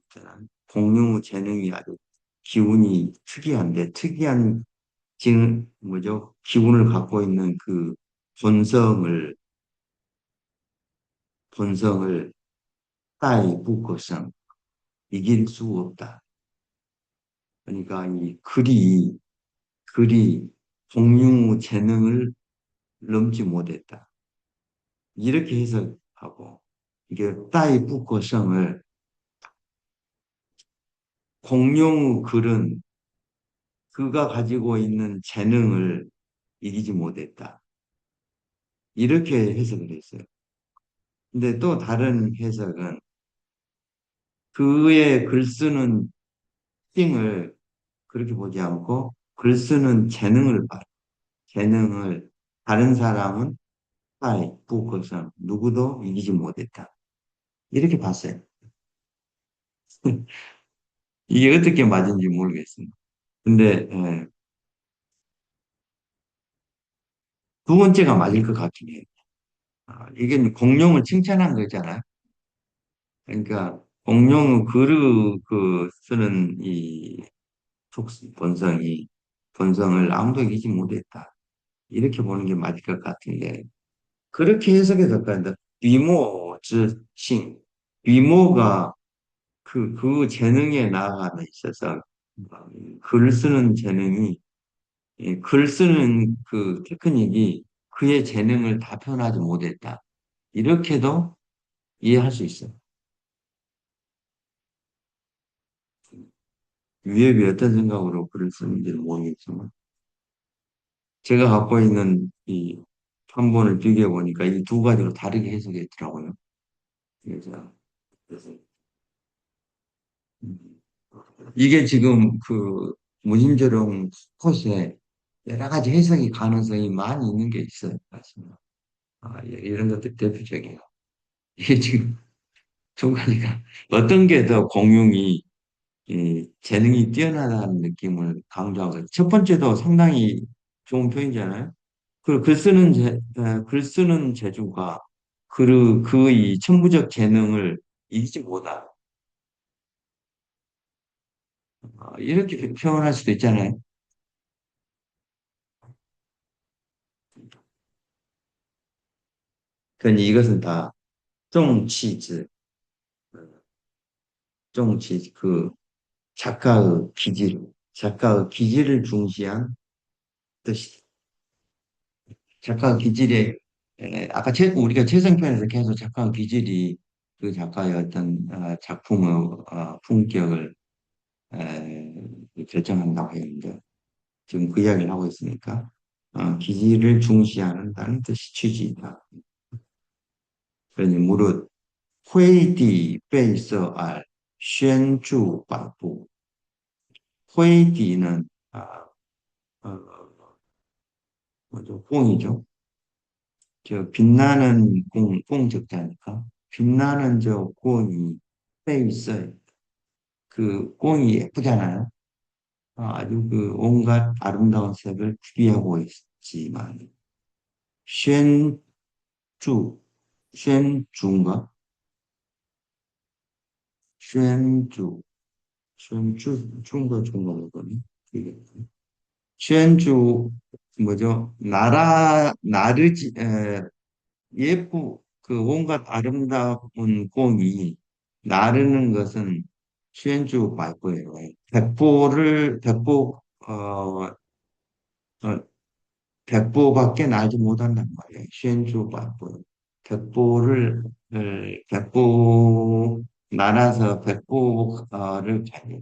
공룡의 재능이 아주 기운이 특이한데 특이한 지금 뭐죠 기운을 갖고 있는 그 본성을 본성을 따위 붙고서 이길 수 없다. 그러니까 이 글이 공룡의 재능을 넘지 못했다. 이렇게 해석하고 이게 따위 붙고성을 공룡의 글은 그가 가지고 있는 재능을 이기지 못했다. 이렇게 해석을 했어요. 근데 또 다른 해석은 그의 글 쓰는 띵을 그렇게 보지 않고 글 쓰는 재능을 봐. 재능을 다른 사람은 아이, 부고성 누구도 이기지 못했다. 이렇게 봤어요. 이게 어떻게 맞은지 모르겠습니다. 근데 두 번째가 맞을 것 같긴 해요. 이게 공룡을 칭찬한 거잖아요. 그러니까 공룡의 글을 쓰는 이 본성을 아무도 이기지 못했다. 이렇게 보는 게 맞을 것 같은데 그렇게 해석해서 그런다. 위모之신 위모가 그 재능에 나아감에 있어서 글 쓰는 재능이 글 쓰는 그 테크닉이 그의 재능을 다 표현하지 못했다. 이렇게도 이해할 수 있어요. 위협이 어떤 생각으로 글을 쓰는지는 모르겠지만 제가 갖고 있는 이 판본을 비교해 보니까 이 두 가지로 다르게 해석했더라고요. 그래서, 그래서 음, 이게 지금 그 무진저롱 컷에 여러 가지 해석이 가능성이 많이 있는 게 있어요. 맞습니다. 이런 것들 대표적이에요. 이게 지금 두 가지가 어떤 게 더 공용이 이 재능이 뛰어나다는 느낌을 강조하고 첫 번째도 상당히 좋은 표현이잖아요. 그 글 쓰는 재주가 그의 천부적 재능을 이기지 못한 이렇게 표현할 수도 있잖아요. 그러니 이것은 다 정치즈, 정치 그 작가의 기질을 중시한 뜻이 작가의 기질에 아까 우리가 최선편에서 계속 작가의 기질이 그 작가의 어떤 작품의 품격을 결정한다고 했는데 지금 그 이야기를 하고 있으니까 기질을 중시하는다는 뜻이 취지이다. 그러니 무릇 회디 베이서 알宣주 발부 회디는 뭐죠? 꽁이죠. 저 빛나는 꽁 적자니까 빛나는 저 꽁이 베이서 그 꽁이 예쁘잖아요. 아주 그 온갖 아름다운 색을 구비하고 있지만 주, 쉔주인가? 쉔주, 주인가 중가 뭐거니? 이게 쉔주 뭐죠? 그 온갖 아름다운 꽁이 나르는 것은 쉔주 말고예요. 어, 백보밖에 날지 못한단 말이에요. 쉔주 말고. 백보 날아서 백보를 가요.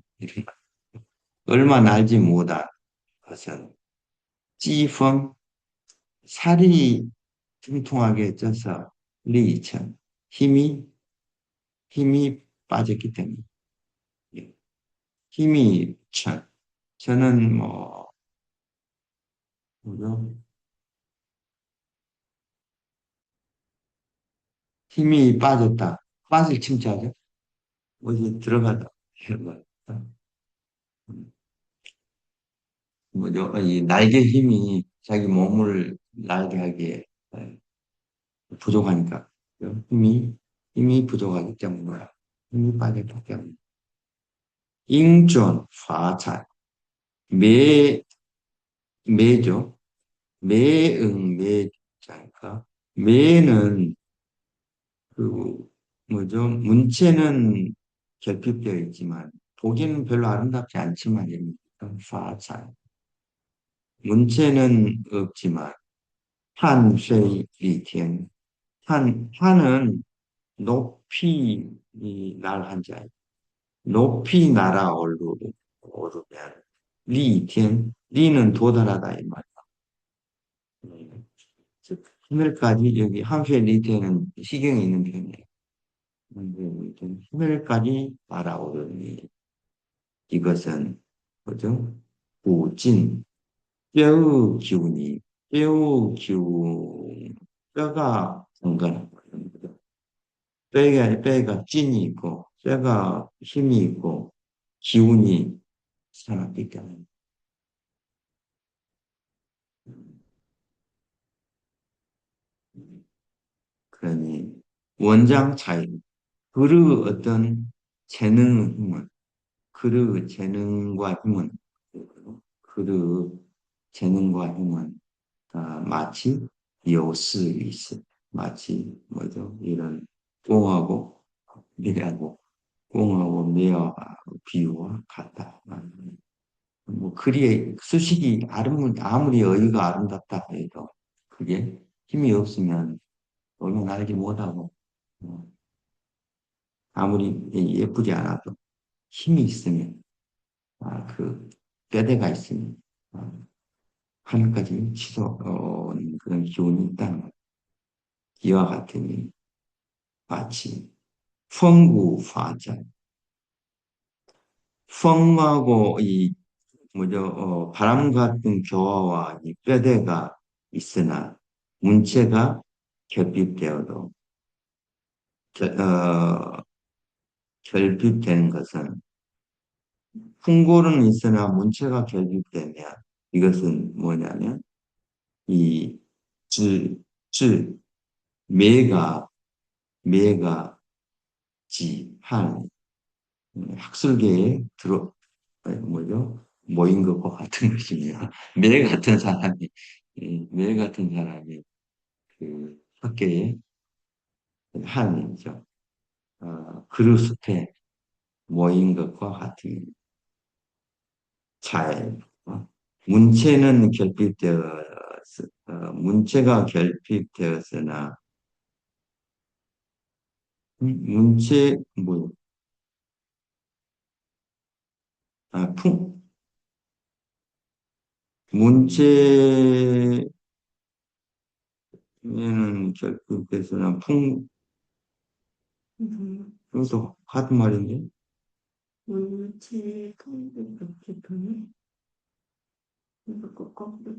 얼마 날지 못한 것은 찌펑 살이 퉁퉁하게 쪄서 리천 힘이 빠졌기 때문에 예. 힘이 저는 뭐죠? 힘이 빠졌다. 빠질 침자죠. 어디 들어가다 해봐. 뭐죠? 이 날개 힘이 자기 몸을 날게 하기에 부족하니까. 힘이 부족하기 때문에. 힘이 빠졌기 때문에. 잉존, 화잘. 매, 매죠. 매응, 매자니까. 매는, 그, 뭐죠? 문체는 결핍되어 있지만, 보기는 별로 아름답지 않지만, 화잘. 문체는 없지만, 한쉐이 리텐. 한은 높이 날한 자, 높이 오르면, 리는 도달하다, 이 말이야. 즉, 하늘까지, 여기 함수의 리텐은 시경에 있는 편이에요. 하늘까지 날아오르니, 이것은, 뭐죠? 부진, 뼈의 기운이, 뼈의 기운, 뼈가 건강한 거예요. 뼈가 찐이 있고, 뼈가 힘이 있고, 기운이 살아있기 때문에. 그러니, 원장 차이, 그의 어떤 재능의 힘은, 그의 재능과 힘은, 그의 재능과 힘은, 마치 요스이스, 마치, 뭐죠? 이런, 꽁하고, 미하고, 꽁하고 미와 비유와 같다. 뭐 글이 수식이 아무리 어휘가 아름답다 해도 그게 힘이 없으면 얼마나 알지 못하고 어, 아무리 예쁘지 않아도 힘이 있으면 그 뼈대가 있으면 아, 하늘까지 치솟는 그런 기운이 있다는 것. 이와 같으니 마치 풍구화자 풍하고 이 뭐죠 바람 같은 조화와 이 뼈대가 있으나 문체가 결핍되어도 결, 어, 결핍되는 것은 풍골은 있으나 문체가 결핍되면 이것은 뭐냐면 이 질, 질, 매가 매가 지한 학술계에 뭐죠? 모인 것과 같은 것입니다. 매 같은 사람이 그 학계에 한이죠. 그루스테 모인 것과 같은 잘 문체는 문체가 결핍되었으나 문체 뭐 풍 문체는 결핍되었으나 풍 음, 이것도 같은 말인데 물체 통도 그렇게 보네. 이거 거꾸로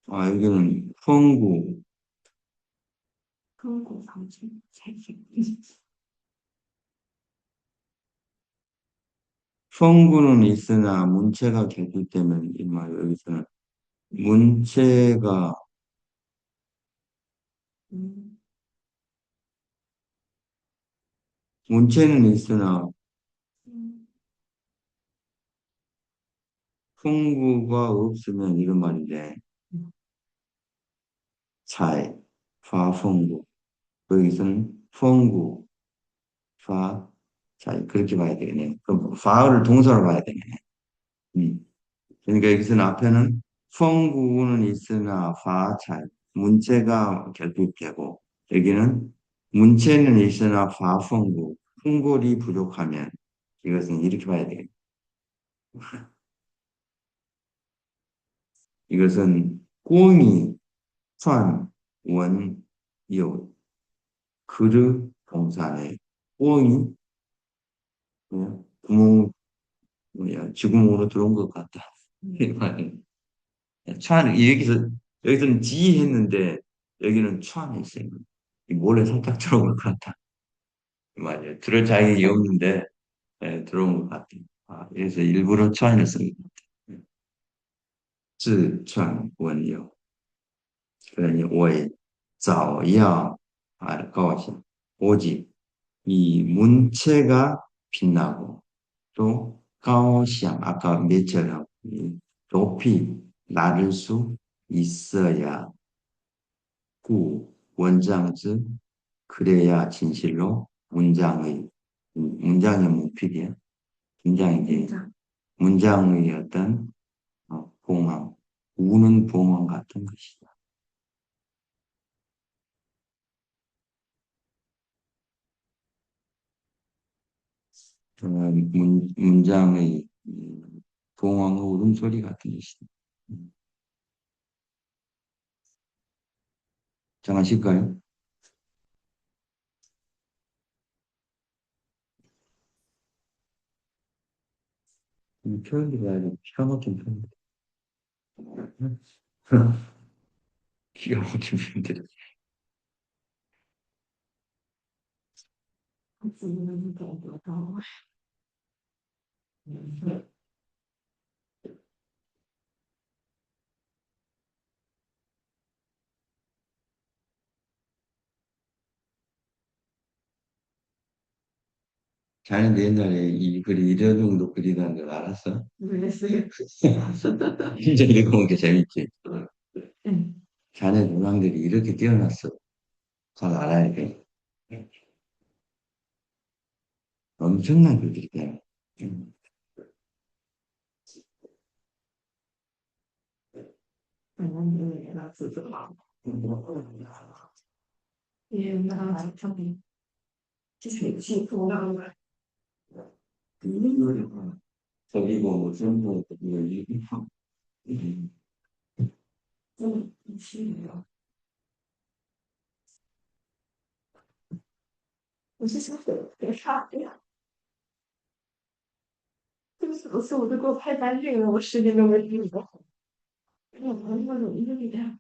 여기는 풍구 한국 방식 살짝 풍구는 있으나 문체가 결핍되면 이 말 여기서는 문체가 음, 문체는 있으나 음, 풍구가 없으면 이런 말인데 잘, 파풍구 여기서는 풍구, 파, 잘 그렇게 봐야 되겠네. 그럼 파를 동사로 봐야 되네. 음. 그러니까 여기서는 앞에는 풍구는 있으나 파, 잘 문체가 결핍되고 여기는 문체는 있으나 파풍구 풍골이 부족하면 이것은 이렇게 봐야 되겠네. 이것은 꽁이, 선, 원, 요 그릇 동사에 꽁이 그냥 구멍 뭐야 쥐구멍으로 들어온 것 같다. 이 말은 여기서는 지 했는데 여기는 촤 했어요. 이 몰래 살짝 들어온 것 같다. 맞아요. 들을 자격이 없는데, 예, 들어온 것 같아요. 아, 그래서 일부러 추한을 쓴 것 같아요. 痔疮원요. 그러니, 我早要 오직, 이 문체가 빛나고, 또, 가오샹, 아까 매철하고, 높이 나를 수 있어야, 구, 원장즈, 그래야 진실로 문장의 문필이야. 굉장히 이제 진짜. 문장의 어떤 봉황, 우는 봉황 같은 것이다. 문장의 봉황의 울음소리 같은 것이다. 음, 정하실까요? 표현들이 아주 기가 막힌 표현들. 기가 막힌 표현들. 음, 더. 자네도 옛날에 이 글이 이런 정도 글이라는 걸 알았어? 그랬어요. 진짜 읽어보는 게 재밌지. 응. 자네 문항들이 이렇게 뛰어났어. 잘 알아야 돼. 엄청난 글들이 돼. 음. 음, 나 진짜. 예, 나 진짜. 진짜幸福感。그리고 무슨 뭐是的，我是想别差这样，就是不是我都给我拍干净了，我10年都没遇过。我朋友有一个这样，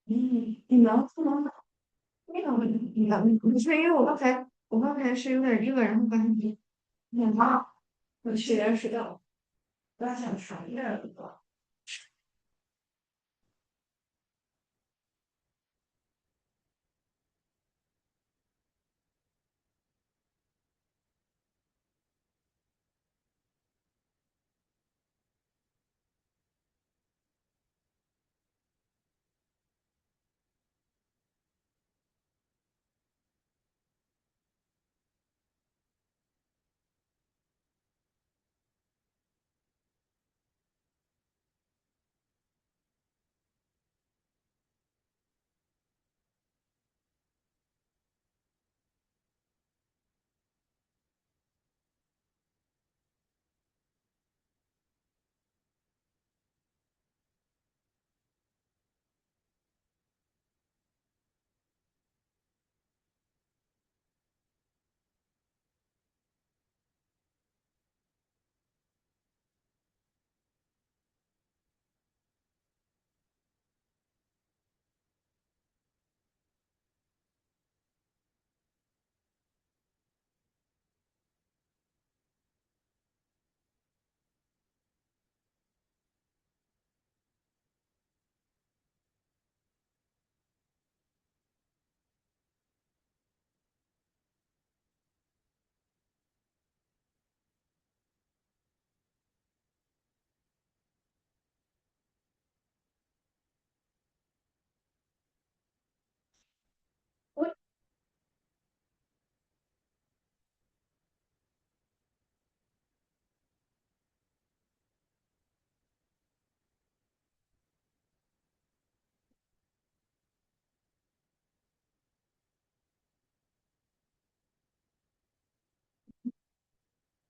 你能不能那个问题啊？不是因为我刚才是有点热，然后把你脸麻，我去点水了，我要想尝一点了。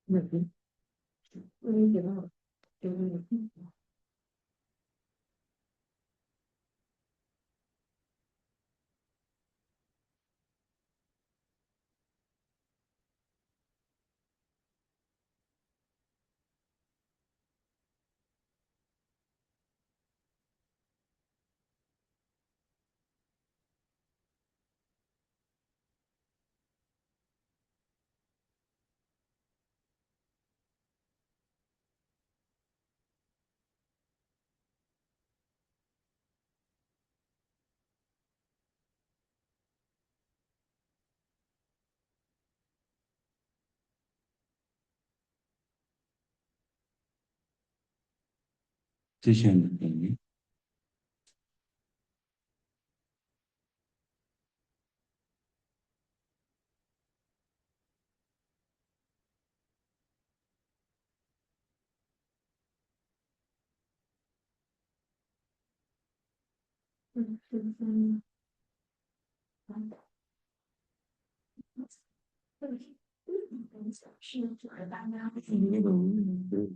我我理解到了，就是 드셨는데,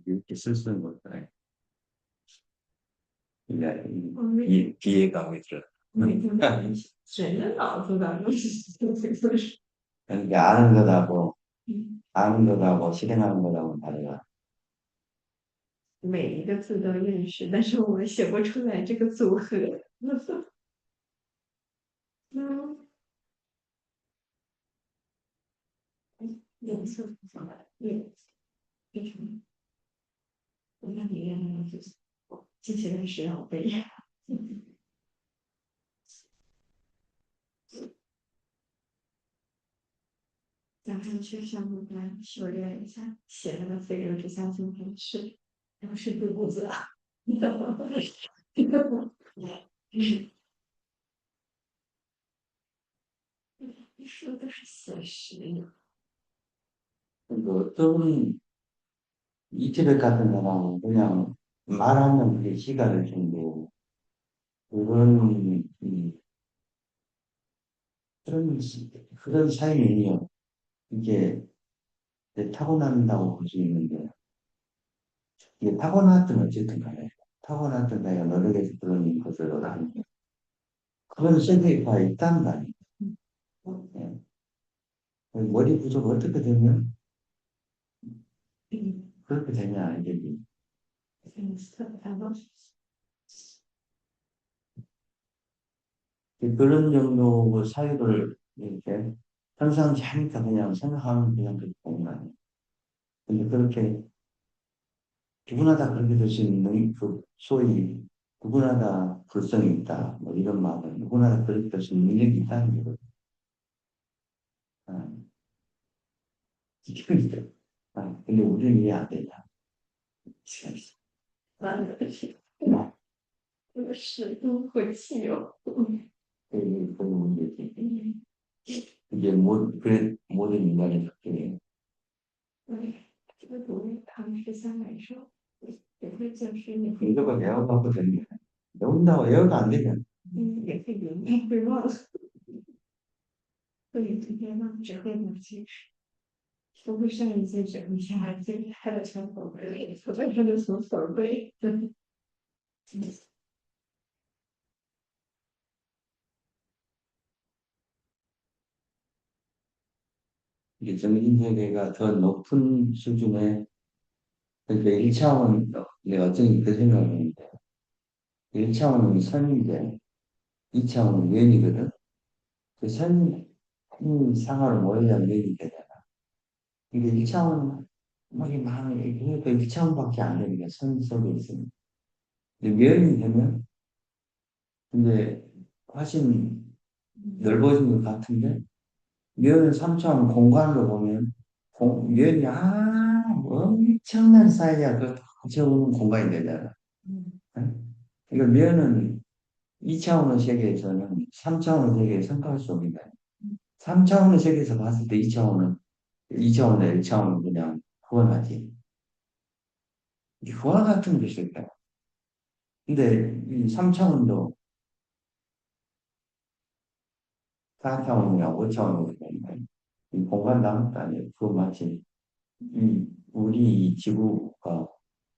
이렇게 쓸쓸한 것들, 비애감이 들어. 谁的脑子当中是 그러니까 아는 것하고 실행하는 것하고는 다르다. 每一个字都认识，但是我写不出来这个组合。嗯，颜色不同的，对，为什么？我那里面就是记起来是要背。咱们去项目班修炼一下，写那个飞流直下行程式，然后是对步子。你说的是写实呀？그 어떤 이태백 같은 사람은 그냥 말하면 그게 시간을 준고, 그런, 그런, 그런 삶이요. 이게 타고난다고 볼 수 있는데, 이게 타고났든 어쨌든 간에, 타고났든 내가 노력해서 그런 것을 하는 게, 그런 세계가 있단 말이에요. 예. 머리 구조가 어떻게 되면 그렇게 되냐, 이게. 그런 정도 사유를 이렇게 평상시 하니까 그냥 생각하면 그냥 그렇게 되는 거 아니에요. 근데 그렇게 누구나 다 그렇게 될 수 있는 그 소위 누구나 다 불성이 있다 뭐 이런 말은 누구나 다 그렇게 될 수 있는 능력이 있다는 거거든요. 아, 그러니까. 근데 우리는 이해 안 되냐. 这个是都会气哦。그 문제지. 이게 모든 인간의 특징이에요. 对，这个独立堂是相来说也会就是也会 이거가 에어컨 되는 게 배운다고 에어가 안 되면 也会有点会忘，会今天忘只会母亲都会上一些整一下最厉害的全口碑，我在这里从口碑，对，이게 정신세계가 더 높은 수준의 그러니까 1차원 내가 어쩐지 그 생각을 했는데 1차원은 선인데 2차원은 왼이거든. 그 선, 상하로 모이려면 왼이 되잖아. 이게 1차원은 막이 많은 그러니까 1차원밖에 안 되니까 선 속에 있으면. 근데 면이 되면 근데 훨씬 넓어진 것 같은데 면은 3차원 공간으로 보면 면이 엄청난 사이즈가 그 적은 공간이 되잖아. 응? 그러니까 면은 2차원의 세계에서는 3차원의 세계에 생각할 수 없는 거야. 3차원의 세계에서 봤을 때 2차원의 1차원은 그냥 후원하지. 이 후원 같은 게 있을까요? 근데 이 3차원도 4차원이나 5차원이나 이 공간 남도 아니에요. 그거 마치 우리 이 지구가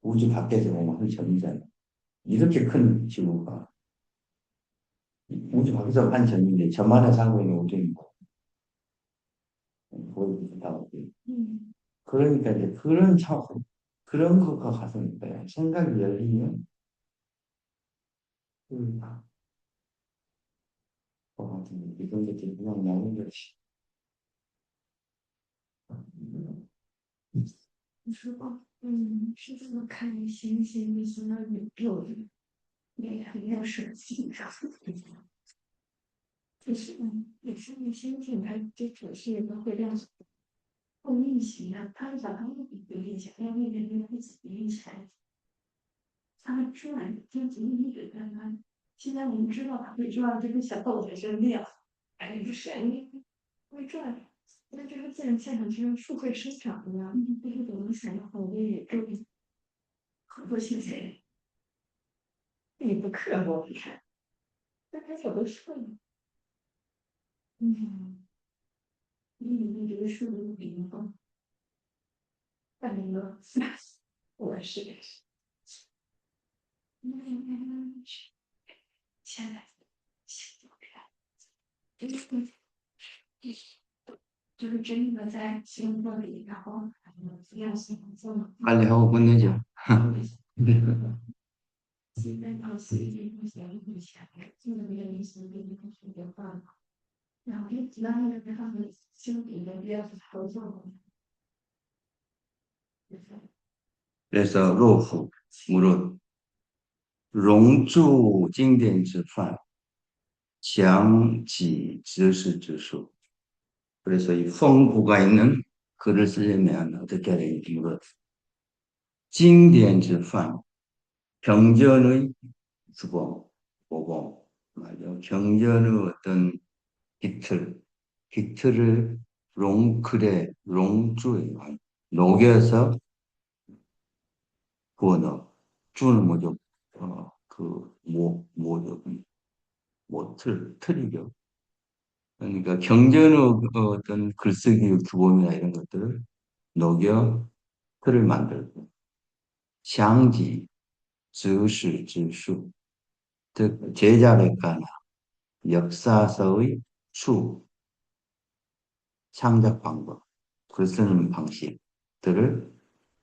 우주 밖에서 보면 한 점이잖아요. 이렇게 큰 지구가 우주 밖에서 한 점인데 저만에 살고 있는 우주인 거 보여준다고. 그러니까 이제 그런 것과 같은데 생각이 열리면 이런 것들이 그냥 나오는 것이 你说，是这么看星星，就相当于有没有手机上，就是也是那星星，它这只是一个会亮后运行啊，它把它们比例起来，要那个会比例起来。他出来就仅仅一直在那里。现在我们知道他会转，这个小豆才是那样。哎，不是你会转，那这个自然现象就是树会生长的呀。这个怎么想要好的宇宙很多信息，你不刻薄，你看，那还小的树呢。嗯，这个树的地方，大明哥，我是。嗯，现在就是就是真的在星座里，然后要星座嘛，빨리 하고 끝내자. 现在到随机不行以前，就那个类型给你们学点办法，然后就其他那个他们心里的比较合作，그래서 로후, 무릇, 롱주 징典之犯, 장지知识之术. 그래서 이 펑구가 있는 글을 쓰려면 어떻게 해야 되는지 물어. 징典之犯, 경전의 주범, 모범, 맞아. 경전의 어떤 깃틀을 롱클에, 롱주에 녹여서 부어넣어. 주는 뭐죠? 뭐죠? 틀이죠. 그러니까 경전의 어떤 글쓰기 규범이나 이런 것들을 녹여 틀을 만들고, 상지, 즉시, 즉수, 즉, 제자백과나 역사서의 수, 창작 방법, 글 쓰는 방식들을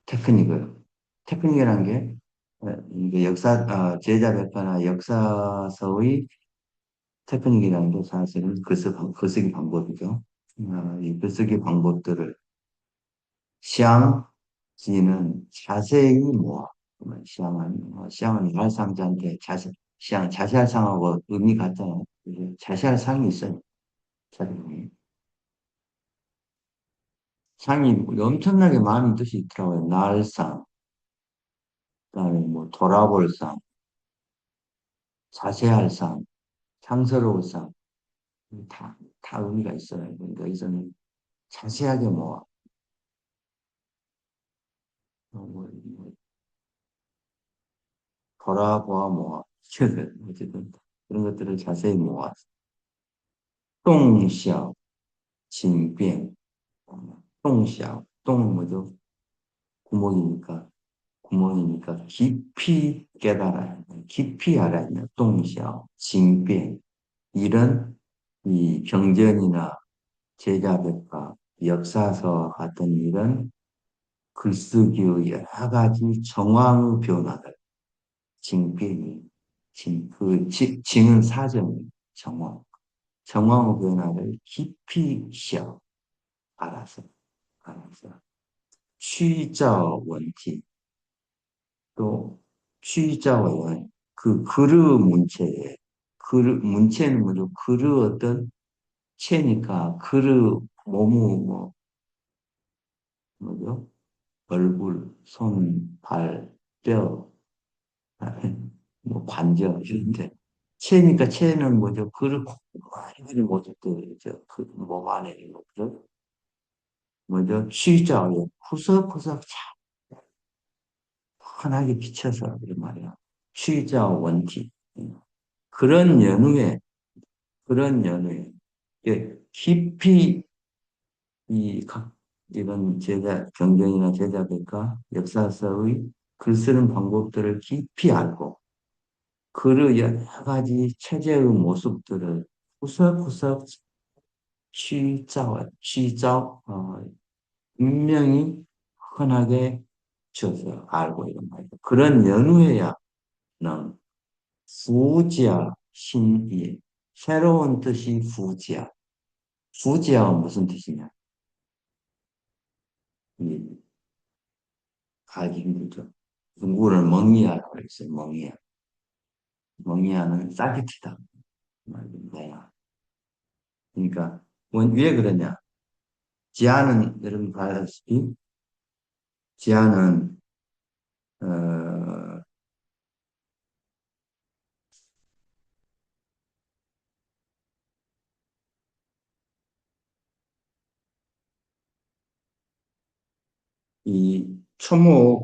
테크닉이라는 게, 이게 제자백과나 역사서의 테크닉이라는 게 사실은 글쓰기 방법이죠. 이 글쓰기 방법들을 시향지는 자세히 모아. 시향은 말상자인데 자세할 상하고 의미 같잖아요. 자세할 상이 있어요. 자세히. 상이 엄청나게 많은 뜻이 있더라고요. 날상, 그다음에 뭐 돌아볼 상, 자세할 상, 상스러울 상, 다 의미가 있어요. 그러니까 여기서는 자세하게 모아. 뭐, 돌아보아 모아. 어쨌든 그런 것들을 자세히 모아. 똥小, 징변, 똥小, 똥은 뭐죠? 구멍이니까, 구멍이니까 깊이 깨달아야 돼. 깊이 알아야 돼. 똥小, 징변. 이런 이 경전이나 제자백과 역사서 같은 이런 글쓰기의 여러 가지 정황 변화들, 징변이, 징은 사정, 정황. 정황 변화를 깊이 시어 알아서. 취자 원티, 또 취자와 원, 그 그르 문체에, 문체는 뭐죠? 그르 어떤 체니까, 그르, 뭐죠? 얼굴, 손, 발, 뼈, 뭐 관절, 이런데. 체니까 체는 뭐죠? 그르, 이들이 뭐죠? 몸 안에 있는 것들. 뭐죠? 취자요. 구석구석 환하게 비쳐서, 이 말이야. 취자 원티. 그런 연후에, 그런 연후에, 깊이 이런 경전이나 제자들과 역사서의 글 쓰는 방법들을 깊이 알고, 그 여러 가지 체제의 모습들을 구석구석 분명히 흔하게 져서 알고 이런 말이죠. 그런 연후에야 는 후지야 신이 새로운 뜻이 후지야. 후지야가 무슨 뜻이냐? 이 알기 힘들죠. 중국어를 멍이야라고 했어요. 멍이야. 멍이야는 싸기티다. 말입니다. 그러니까 왜 그러냐? 지하는 여러분 봐다시피 지하는 이 초목이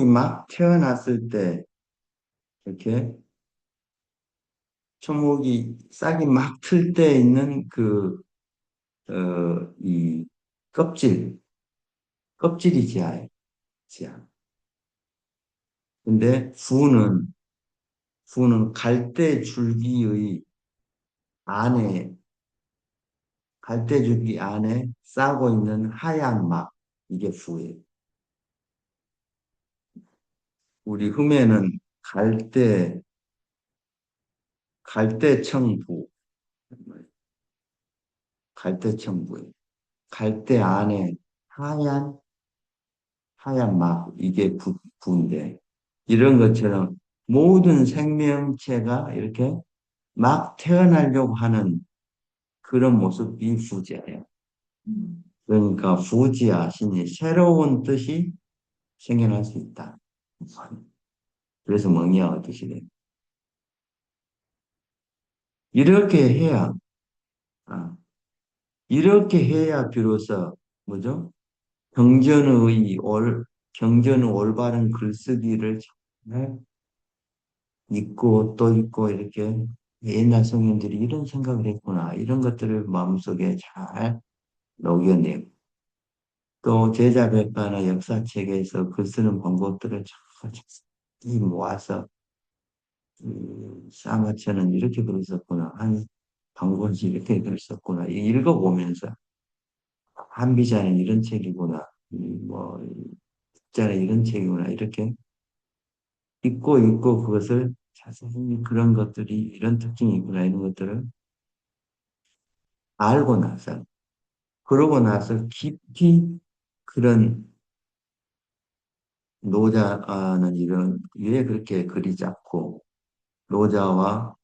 막 태어났을 때, 이렇게 초목이 싹이 막 틀 때 있는 이 껍질이 지하예요. 지하. 근데 부는 갈대 줄기의 안에, 갈대 줄기 안에 싸고 있는 하얀 막, 이게 부예요. 우리 흠에는 갈대청부, 갈대청부예요. 갈대 안에 하얀, 하얀 막, 이게 부인데, 이런 것처럼 모든 생명체가 이렇게 막 태어나려고 하는 그런 모습이 부지예요. 그러니까 부지야, 신이 새로운 뜻이 생겨날 수 있다. 그래서 멍이야가 뜻이 돼요. 이렇게 해야, 아, 이렇게 해야 비로소, 뭐죠? 경전의 경전의 올바른 글쓰기를 잘 읽고 이렇게 옛날 성인들이 이런 생각을 했구나. 이런 것들을 마음속에 잘 녹여내고 또 제자백과나 역사책에서 글 쓰는 방법들을 잘 모아서 사마천은 이렇게 글었었구나. 한 방곤시 이렇게 글었었구나. 읽어보면서 한비자는 이런 책이구나. 뭐 자는 이런 책이구나. 이렇게 읽고 그것을 자세히 그런 것들이 이런 특징이구나. 이런 것들을 알고 나서 그러고 나서 깊이 그런 노자는 이런 왜 그렇게 그리 작고 노자와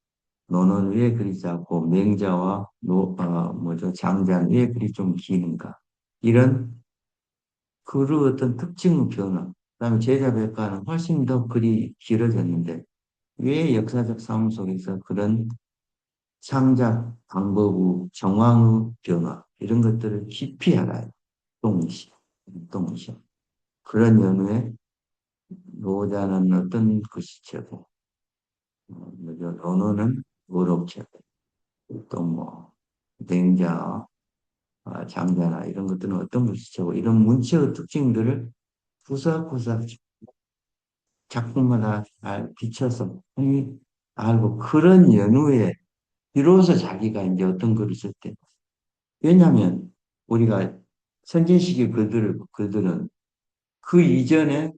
노는 왜 그리 작고 맹자와 뭐죠 장자는 왜 그리 좀 기는가 이런 그 어떤 특징의 변화 그다음에 제자백과는 훨씬 더 글이 길어졌는데 왜 역사적 상황 속에서 그런 창작 방법의 정황의 변화 이런 것들을 깊이 알아요. 동시 그런 연후에 노자는 어떤 글씨체고 언어는 어록체고 또 뭐 맹자, 장자나 이런 것들은 어떤 글씨체고 이런 문체의 특징들을 구석구석 작품마다 잘 비춰서 흔히 알고 그런 연후에 비로소 자기가 이제 어떤 글을 쓸 때 왜냐하면 우리가 선진식의 글들은 그 이전에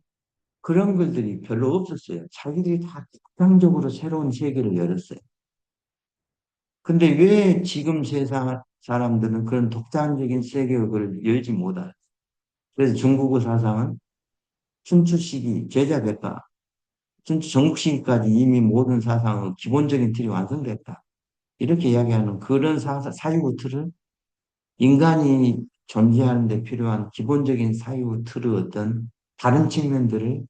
그런 글들이 별로 없었어요. 자기들이 다 독창적으로 새로운 세계를 열었어요. 근데 왜 지금 세상 사람들은 그런 독자적인 세계를 열지 못할? 그래서 중국의 사상은 춘추 시기, 제자백과, 춘추 전국 시기까지 이미 모든 사상의 기본적인 틀이 완성됐다. 이렇게 이야기하는 그런 사유의 틀을 인간이 존재하는 데 필요한 기본적인 사유의 틀의 어떤 다른 측면들을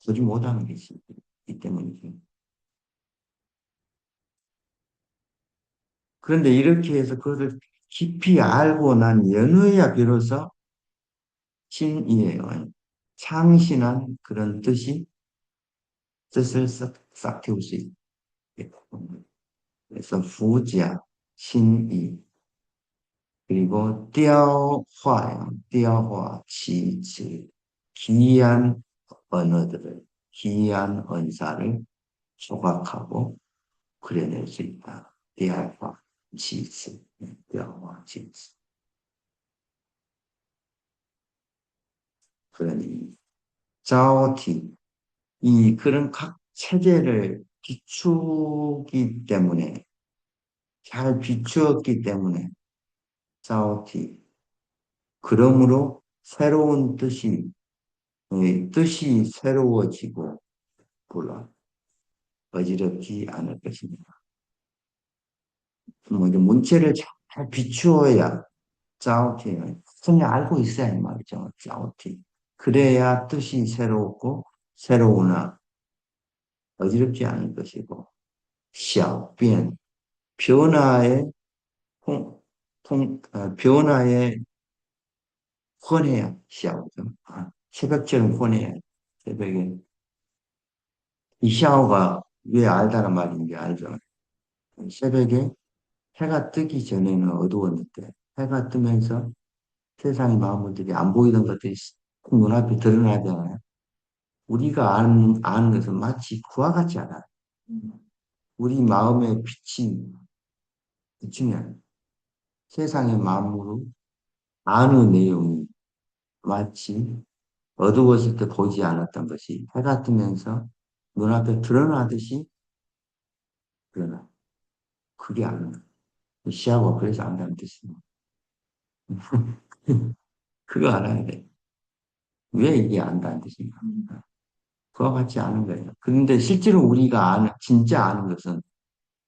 보지 못하는 것이기 때문이죠. 그런데 이렇게 해서 그것을 깊이 알고 난 연후에야 비로소 신이에요. 창신한 그런 뜻을 싹 틔울 수 있게끔. 그래서 후지야, 신이, 그리고 雕화예요. 雕화, 치치, 기이한 언어들을, 기이한 언사를 조각하고 그려낼 수 있다. 雕화, 치치, 雕화, 치치. 그러니, 자오티, 그런 각 체제를 비추기 때문에, 잘 비추었기 때문에, 자오티. 그러므로 새로운 뜻이 새로워지고, 불라, 어지럽지 않을 것입니다. 뭐, 이제 문체를 잘 비추어야, 자오티는, 손이 알고 있어야 이 말이죠. 자오티. 그래야 뜻이 새롭고, 새로우나, 어지럽지 않을 것이고, 小变 변화의 변화의 헌해야 샤오죠. 새벽처럼 헌해야 새벽에 이 샤오가 왜 알다는 말인지 알죠? 새벽에 해가 뜨기 전에는 어두웠는데 해가 뜨면서 세상의 마음들이 안 보이던 것들이 눈앞에 드러나잖아요. 우리가 아는 것은 마치 그와 같지 않아요. 우리 마음에 빛이 비추면 세상의 마음으로 아는 내용이 마치 어두웠을 때 보지 않았던 것이 해가 뜨면서 눈앞에 드러나듯이 드러나. 그게 아는 거예요. 시하고 그래서 안다는 뜻입니다. 그거 알아야 돼. 왜 이게 안다는 뜻인가? 그와 같지 않은 거예요. 그런데 실제로 우리가 진짜 아는 것은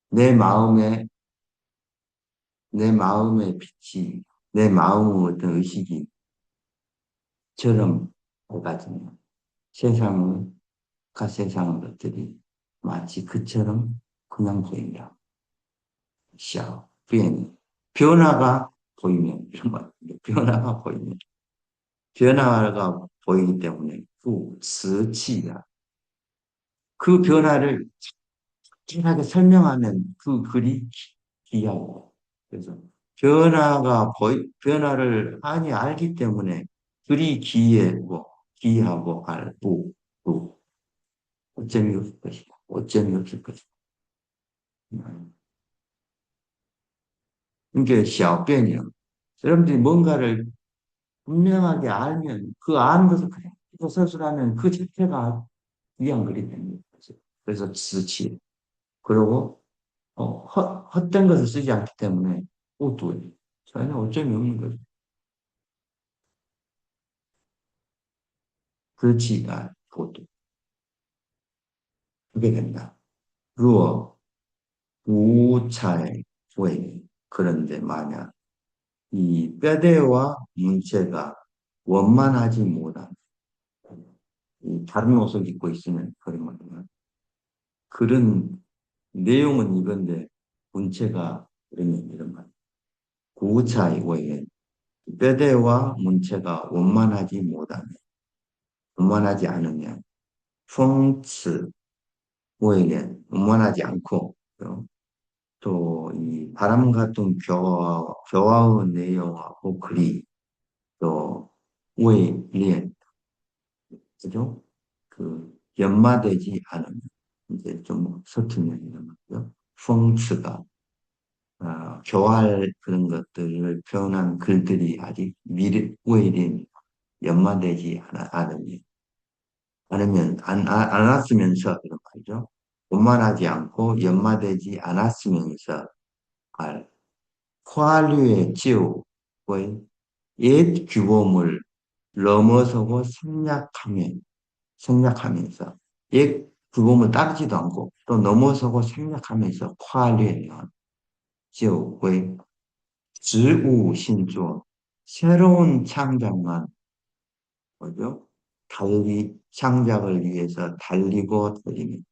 내 마음에, 내 마음의 빛이, 내 마음의 어떤 의식이 처럼 해가지고 세상을, 세상의 것들이 마치 그처럼 그냥 보인다. 샤오, 변화가 보이면, 이런 말입니다. 변화가 보이면. 변화가 보이기 때문에, 그 그 변화를 확실하게 설명하면 그 글이 귀하고. 그래서 변화를 많이 알기 때문에 글이 귀하고 알고, 또, 어점이 없을 것이다. 어점이 없을 것이다. 이게 샤오변이요. 여러분들이 뭔가를 분명하게 알면 그 아는 것을 그대로 서술하면 그 자체가 위한 글이 됩니다. 그래서 스치. 그리고 헛된 것을 쓰지 않기 때문에 또 전혀 어점이 없는 거죠. 그렇지, 그것도 그게 된다. 루어 우차의 왜 그런데 만약 이 뼈대와 문체가 원만하지 못한 이 다른 옷을 입고 있으면 그러면 그런 내용은 이건데 문체가 그러면 이런 말. 구차의 왜 뼈대와 문체가 원만하지 않으면 펑츠 오해는 원만하지 않고 또 이 바람 같은 교화의 내용하고 글이 또 오해는 그죠? 그 연마되지 않으면 이제 좀 서투면 이런 거죠. 펑츠가 교활 그런 것들을 표현한 글들이 아직 오해는 연마되지 않았으면서 이런 말이죠. 원만하지 않고 연마되지 않았으면서 알 화류의 지옥의 옛 규범을 넘어서고 생략하면서 옛 규범을 따르지도 않고 또 넘어서고 생략하면서 화류의 지옥의 지우신조 새로운 창작만 뭐죠? 창작을 위해서 달리고 달리는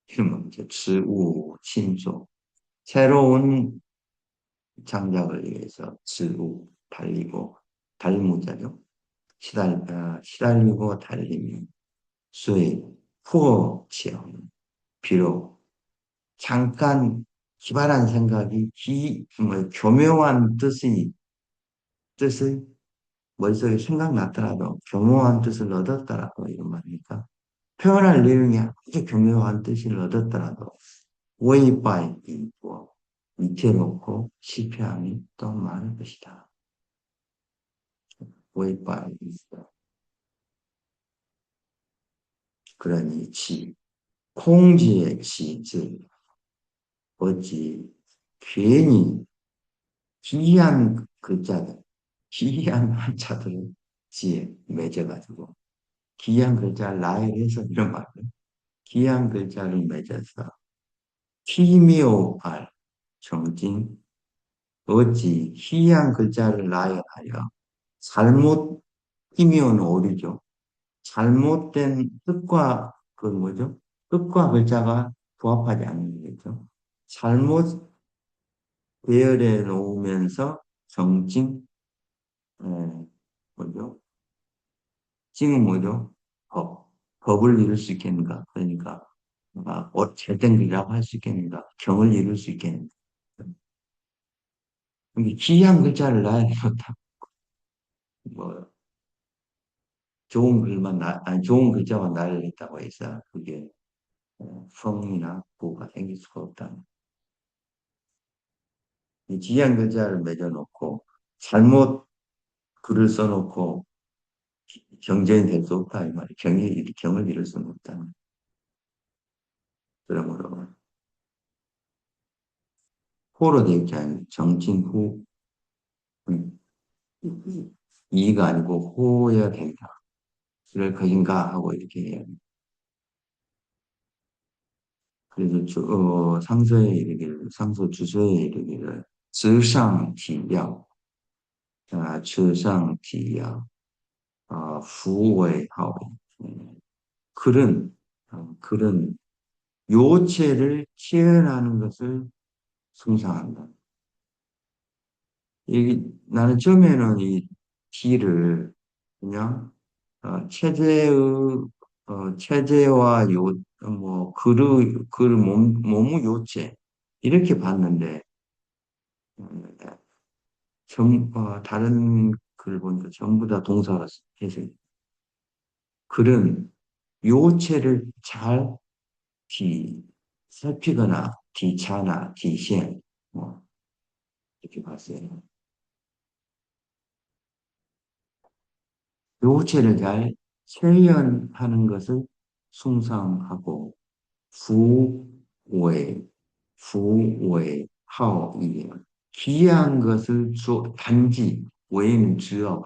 이런 겁니다. 지우신조 새로운 창작을 위해서 달리고 달무자죠. 시달리고 달리면 수의 후어치요. 비록 잠깐 기발한 생각이 교묘한 뜻을 머릿속에 생각났더라도 교묘한 뜻을 얻었더라도 이런 말이니까 표현할 내용이 아주 교묘한 뜻을 얻었더라도 웨이바이 있고 위태롭고 실패함이 또 많을 것이다. 웨이바이 있어. 그러니 콩지의 지즉 어찌 괜히 기이한 글자들, 기이한 한자들을 지에 맺어가지고 기이한 글자를 나열해서 이런 말을 기이한 글자를 맺어서 희미오할 정진 어찌 희이한 글자를 나열하여 잘못 희미오는 오류죠. 잘못된 뜻과 그 뭐죠? 뜻과 글자가 부합하지 않는 거죠. 잘못 배열해 놓으면서 정칭, 뭐죠? 징은 뭐죠? 법을 이룰 수 있겠는가? 그러니까 잘된 글이라고 할 수 있겠는가? 경을 이룰 수 있겠는가? 이게 기이한 글자를 놔야 되겠다. 뭐 좋은 글만 아니 좋은 글자만 날렸다고 해서 그게 성이나 부가 생길 수가 없다. 이 기이한 글자를 맺어놓고 잘못 글을 써놓고 경전이 될 수 없다 이 말이에요. 경을 이룰 수는 없다. 그러므로 호로 되어 있지 않은 정칭후 음, 이가 아니고 호여야 된다. 그럴 것인가 하고 이렇게 해요. 그래서 상서에 이르기를 상서 주서에 이르기를 直上体要 直上体要 후为好 글은 글은 요체를 체현하는 것을 숭상한다. 나는 처음에는 이 T를 그냥 체제와 몸의 요체 이렇게 봤는데 음, 다른 글 보니까 전부 다 동사가 해서 글은 요체를 잘 살피거나 디차나 디시행 뭐 이렇게 봤어요. 요체를 잘 체현하는 것을 숭상하고 후웨 후웨 하오이에요. 기이한 것을 단지 외에는 주어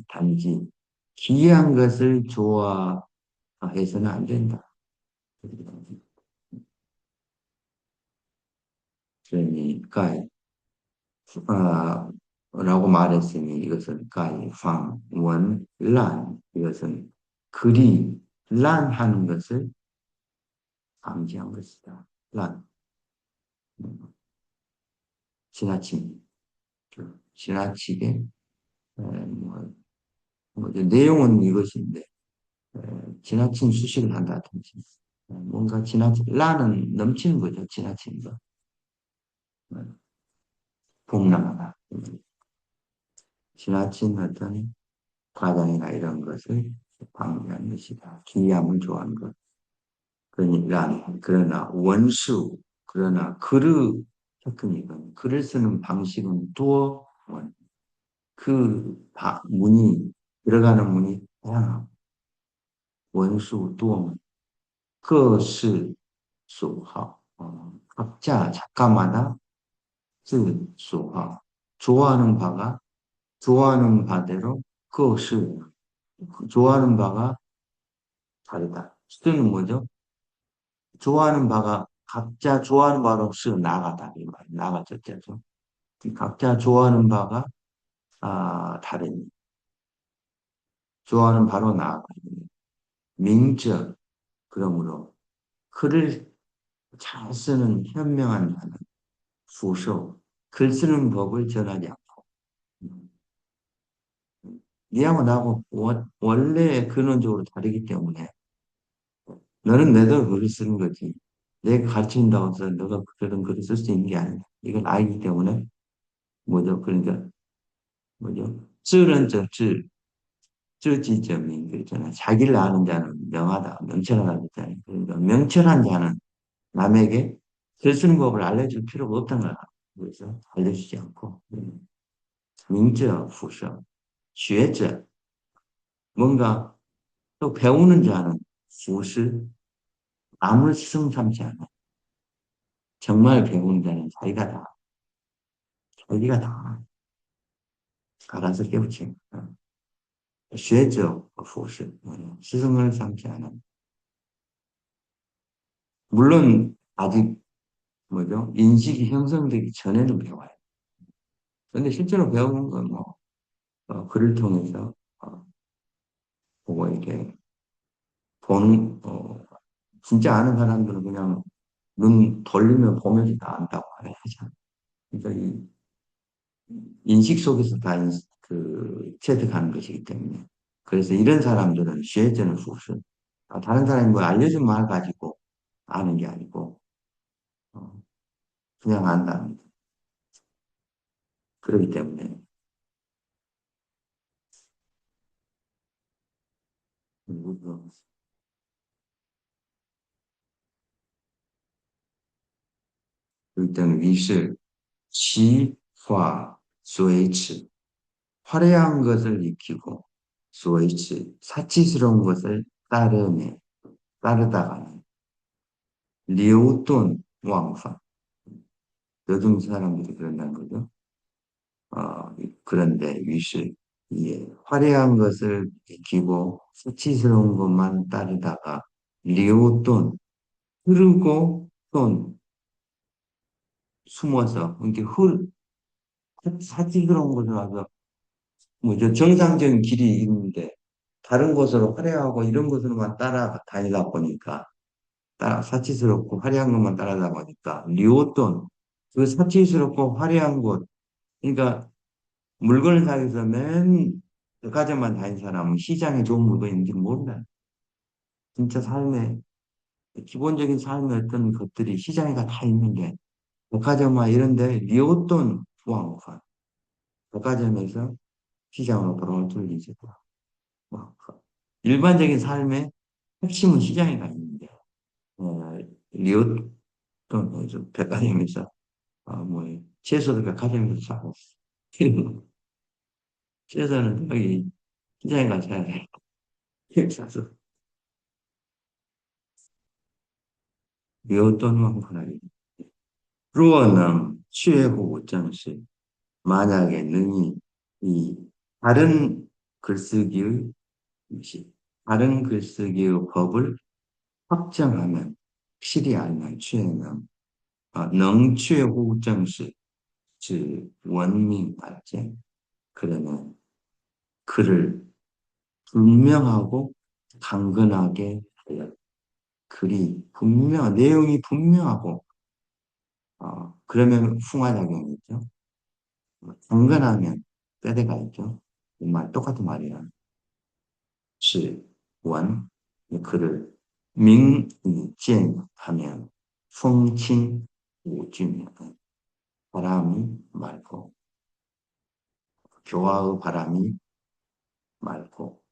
단지 기이한 것을 좋아해서는 안 된다. 그러니까 라고 말했으니 이것은 가이, 방, 원, 란 이것은 글이 란하는 것을 방지한 것이다. 란 지나침 지나치게 뭐, 내용은 이것인데 지나친 수식을 한다든지 뭔가 란은 넘치는 거죠. 지나치는 거 복랑하다 지나친 어떤 과장이나 이런 것을 방지한 것이다. 기이함을 좋아하는 것. 그러나 원수, 그러나 테크닉은, 글을 쓰는 방식은 들어가는 문이 다양하고, 원수, 또, 그 수하, 각자, 작가마다 수하, 좋아하는 바가, 좋아하는 바대로, 좋아하는 바가 다르다. 수는 뭐죠? 좋아하는 바가 각자 좋아하는 바로서 나가다 이 말, 나가 첫째죠. 각자 좋아하는 바가 다른 좋아하는 바로 나아가 민적 그러므로 글을 잘 쓰는 현명한 자는 수쇼 글 쓰는 법을 전하지 않고 니하고 나하고 원래 근원적으로 다르기 때문에 너는 내대로 글을 쓰는 거지. 내가 가르친다고 해서 너가 그런 글을 쓸 수 있는 게 아니야. 이건 알기 때문에 뭐죠? 그러니까 뭐죠? 쯔는 쯔지점인 거 있잖아요. 자기를 아는 자는 명하다, 명철하다 그랬잖아요. 그러니까 명철한 자는 남에게 글 쓰는 법을 알려줄 필요가 없다는 거야. 그래서 알려주지 않고 명저, 후서,学者, 뭔가 또 배우는 자는 후스, 아무 스승 삼지 않아. 정말 배우는 자는 자기가 다 알아서 깨우치. 学者, 스승을 삼지 않아. 물론 아직 뭐죠? 인식이 형성되기 전에는 배워요. 근데 실제로 배우는 건 뭐, 글을 통해서, 보고 이렇게 진짜 아는 사람들은 그냥 눈 돌리면 보면서 다 안다고 하잖아요. 그러니까 이 인식 속에서 다 체득하는 것이기 때문에. 그래서 이런 사람들은 쉐전을 후슨. 다른 사람이 뭐 알려준 말 가지고 아는 게 아니고, 어, 그냥 안다. 그렇기 때문에, 그, 그렇기 때문에 위是奇花 수웨이츠. 화려한 것을 익히고, 수웨이츠. 사치스러운 것을 따르다가는, 리오돈 왕파. 요즘 사람들이 그런다는 거죠. 그런데 위시, 예, 화려한 것을 익히고 수치스러운 것만 따르다가 리오돈 흐르고 돈 숨어서 이렇게 사치스러운 것을 와서 뭐죠 정상적인 길이 있는데 다른 곳으로 화려하고 이런 것으로만 따라다니다 보니까 사치스럽고 화려한 것만 따라다 보니까 리오돈 그 사치스럽고 화려한 곳 그러니까 물건을 사기 위해서 맨 백화점만 다닌 사람은 시장에 좋은 물건이 있는지 모른다. 진짜 삶의, 기본적인 삶의 어떤 것들이 시장에 다 있는 게, 백화점과 이런 데 리오돈 후항가 백화점에서 시장으로 돌아올 줄이지. 뭐, 일반적인 삶의 핵심은 시장에 가 있는데, 리오돈, 백화점에서, 뭐, 채소도 백화점에서 사고, 채소는 여기 시장에 가서 사야 돼. 사서, 리오돈 후항가 루어는 취해후 정시 만약에 능히 이 다른 글쓰기의 시- 다른 글쓰기의 법을 확정하면 확실히 알면 취해는 능취후 정시 즉 원민 발제 그러면 글을 분명하고 강건하게 하여 글이 내용이 분명하고 그러면 풍화작용이 있죠. 강건하면 때대가 있죠. 말 똑같은 말이야. 시, 원, 그를 민이见하면 풍칭 우주면 바람이 말고 교화의 바람이 말고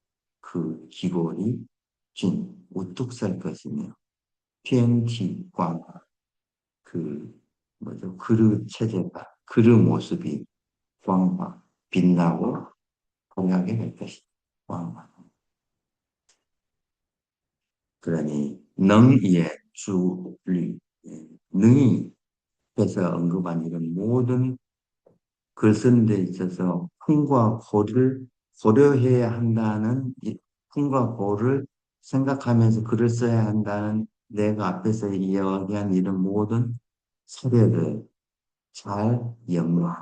그 기골이 우뚝 설 것이며天体 광화 그 뭐죠 그릇 체제가 그릇 모습이 광화 빛나고 공약이 될 것이다. 광화. 그러니 능의 주류 능이 해서 언급한 이런 모든 글 쓰는 데 있어서 풍과 고를 고려해야 한다는 풍과 고를 생각하면서 글을 써야 한다는 내가 앞에서 이야기한 이런 모든 사례를 잘 연마,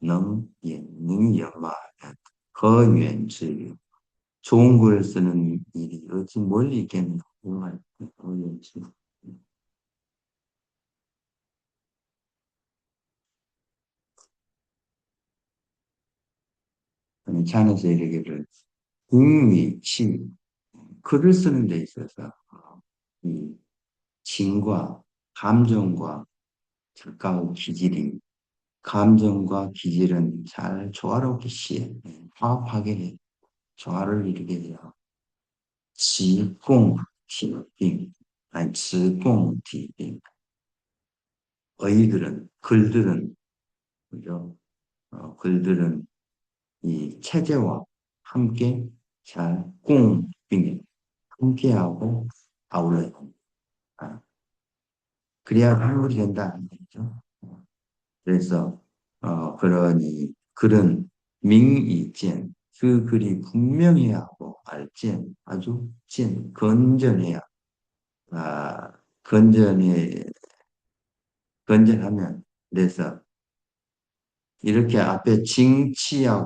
능이 연마하면 거遠之 좋은 글을 쓰는 일이 어찌 멀리 있겠나 정말 어려운지. 찬에서 이르기를 궁위치 글을 쓰는 데 있어서 이 진과 감정과 작가의 기질이 감정과 기질은 잘 조화롭게 화합하게 해 조화를 이루게 돼요. 지공티빙 아니 지공티빙 글들은 그죠? 글들은 이 체제와 함께 잘 함께하고 아울러야 합니다. 그래야 한글이 된다는 거죠. 그래서 그러니 글은 명이젠 그 글이 분명해야 하고 알젠 아주 젠 건전해야 아, 건전해 건전하면 그래서 이렇게 앞에 징치가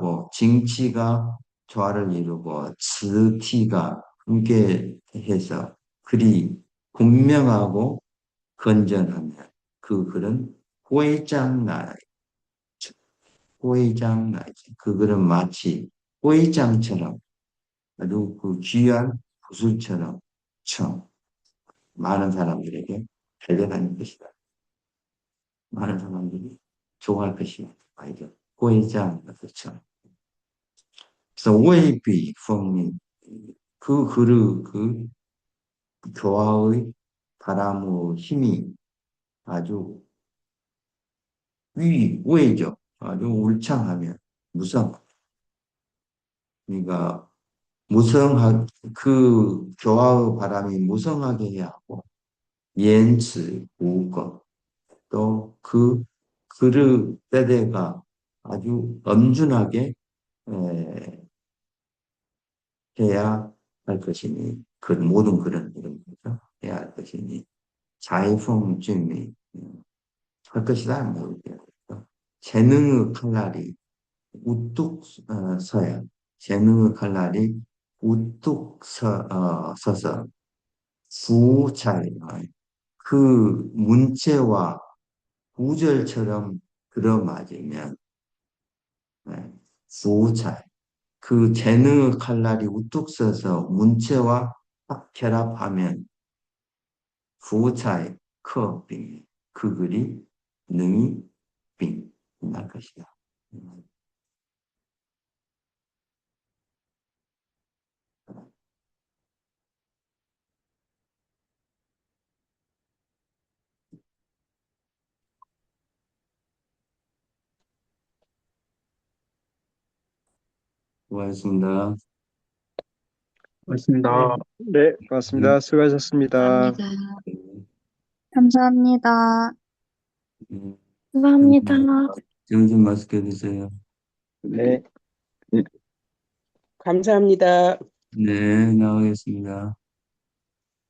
조화를 이루고 즈티가 함께 해서 글이 분명하고 건전하면 그 글은 호의장나 호의장나 그 글은 마치 호의장처럼 아주 그 귀한 구슬처럼 참 많은 사람들에게 발견하는 것이다. 많은 사람들이 좋아할 것이다. 아이죠. 고이장 그렇죠. 그래서 오해비 성민 그 글의 그 교화의 바람의 힘이 아주 우회죠. 아주 울창하면 무성. 그러니까 그 교화의 바람이 무성하게 해야 하고 연츠, 우거 또 그 글의 때대가 아주 엄준하게 에, 해야 할 것이니 그 모든 그런 이런 거죠. 해야 할 것이니 자이펑증이 할 것이다 모르겠어요. 재능의 칼날이 우뚝 서야 재능의 칼날이 우뚝 서서 구잘 그 문체와 구절처럼 들어맞으면 네, 구잘 그 재능의 칼날이 우뚝 서서 문체와 딱 결합하면 구차의 커빙 그 글이 능이 빙날 것이다. 수고하셨습니다. 맞습니다. 네, 네. 고맙습니다. 수고하셨습니다. 감사합니다. 감사합니다. 네. 감사합니다. 정신 마스크 드세요. 네. 감사합니다. 네, 나가겠습니다.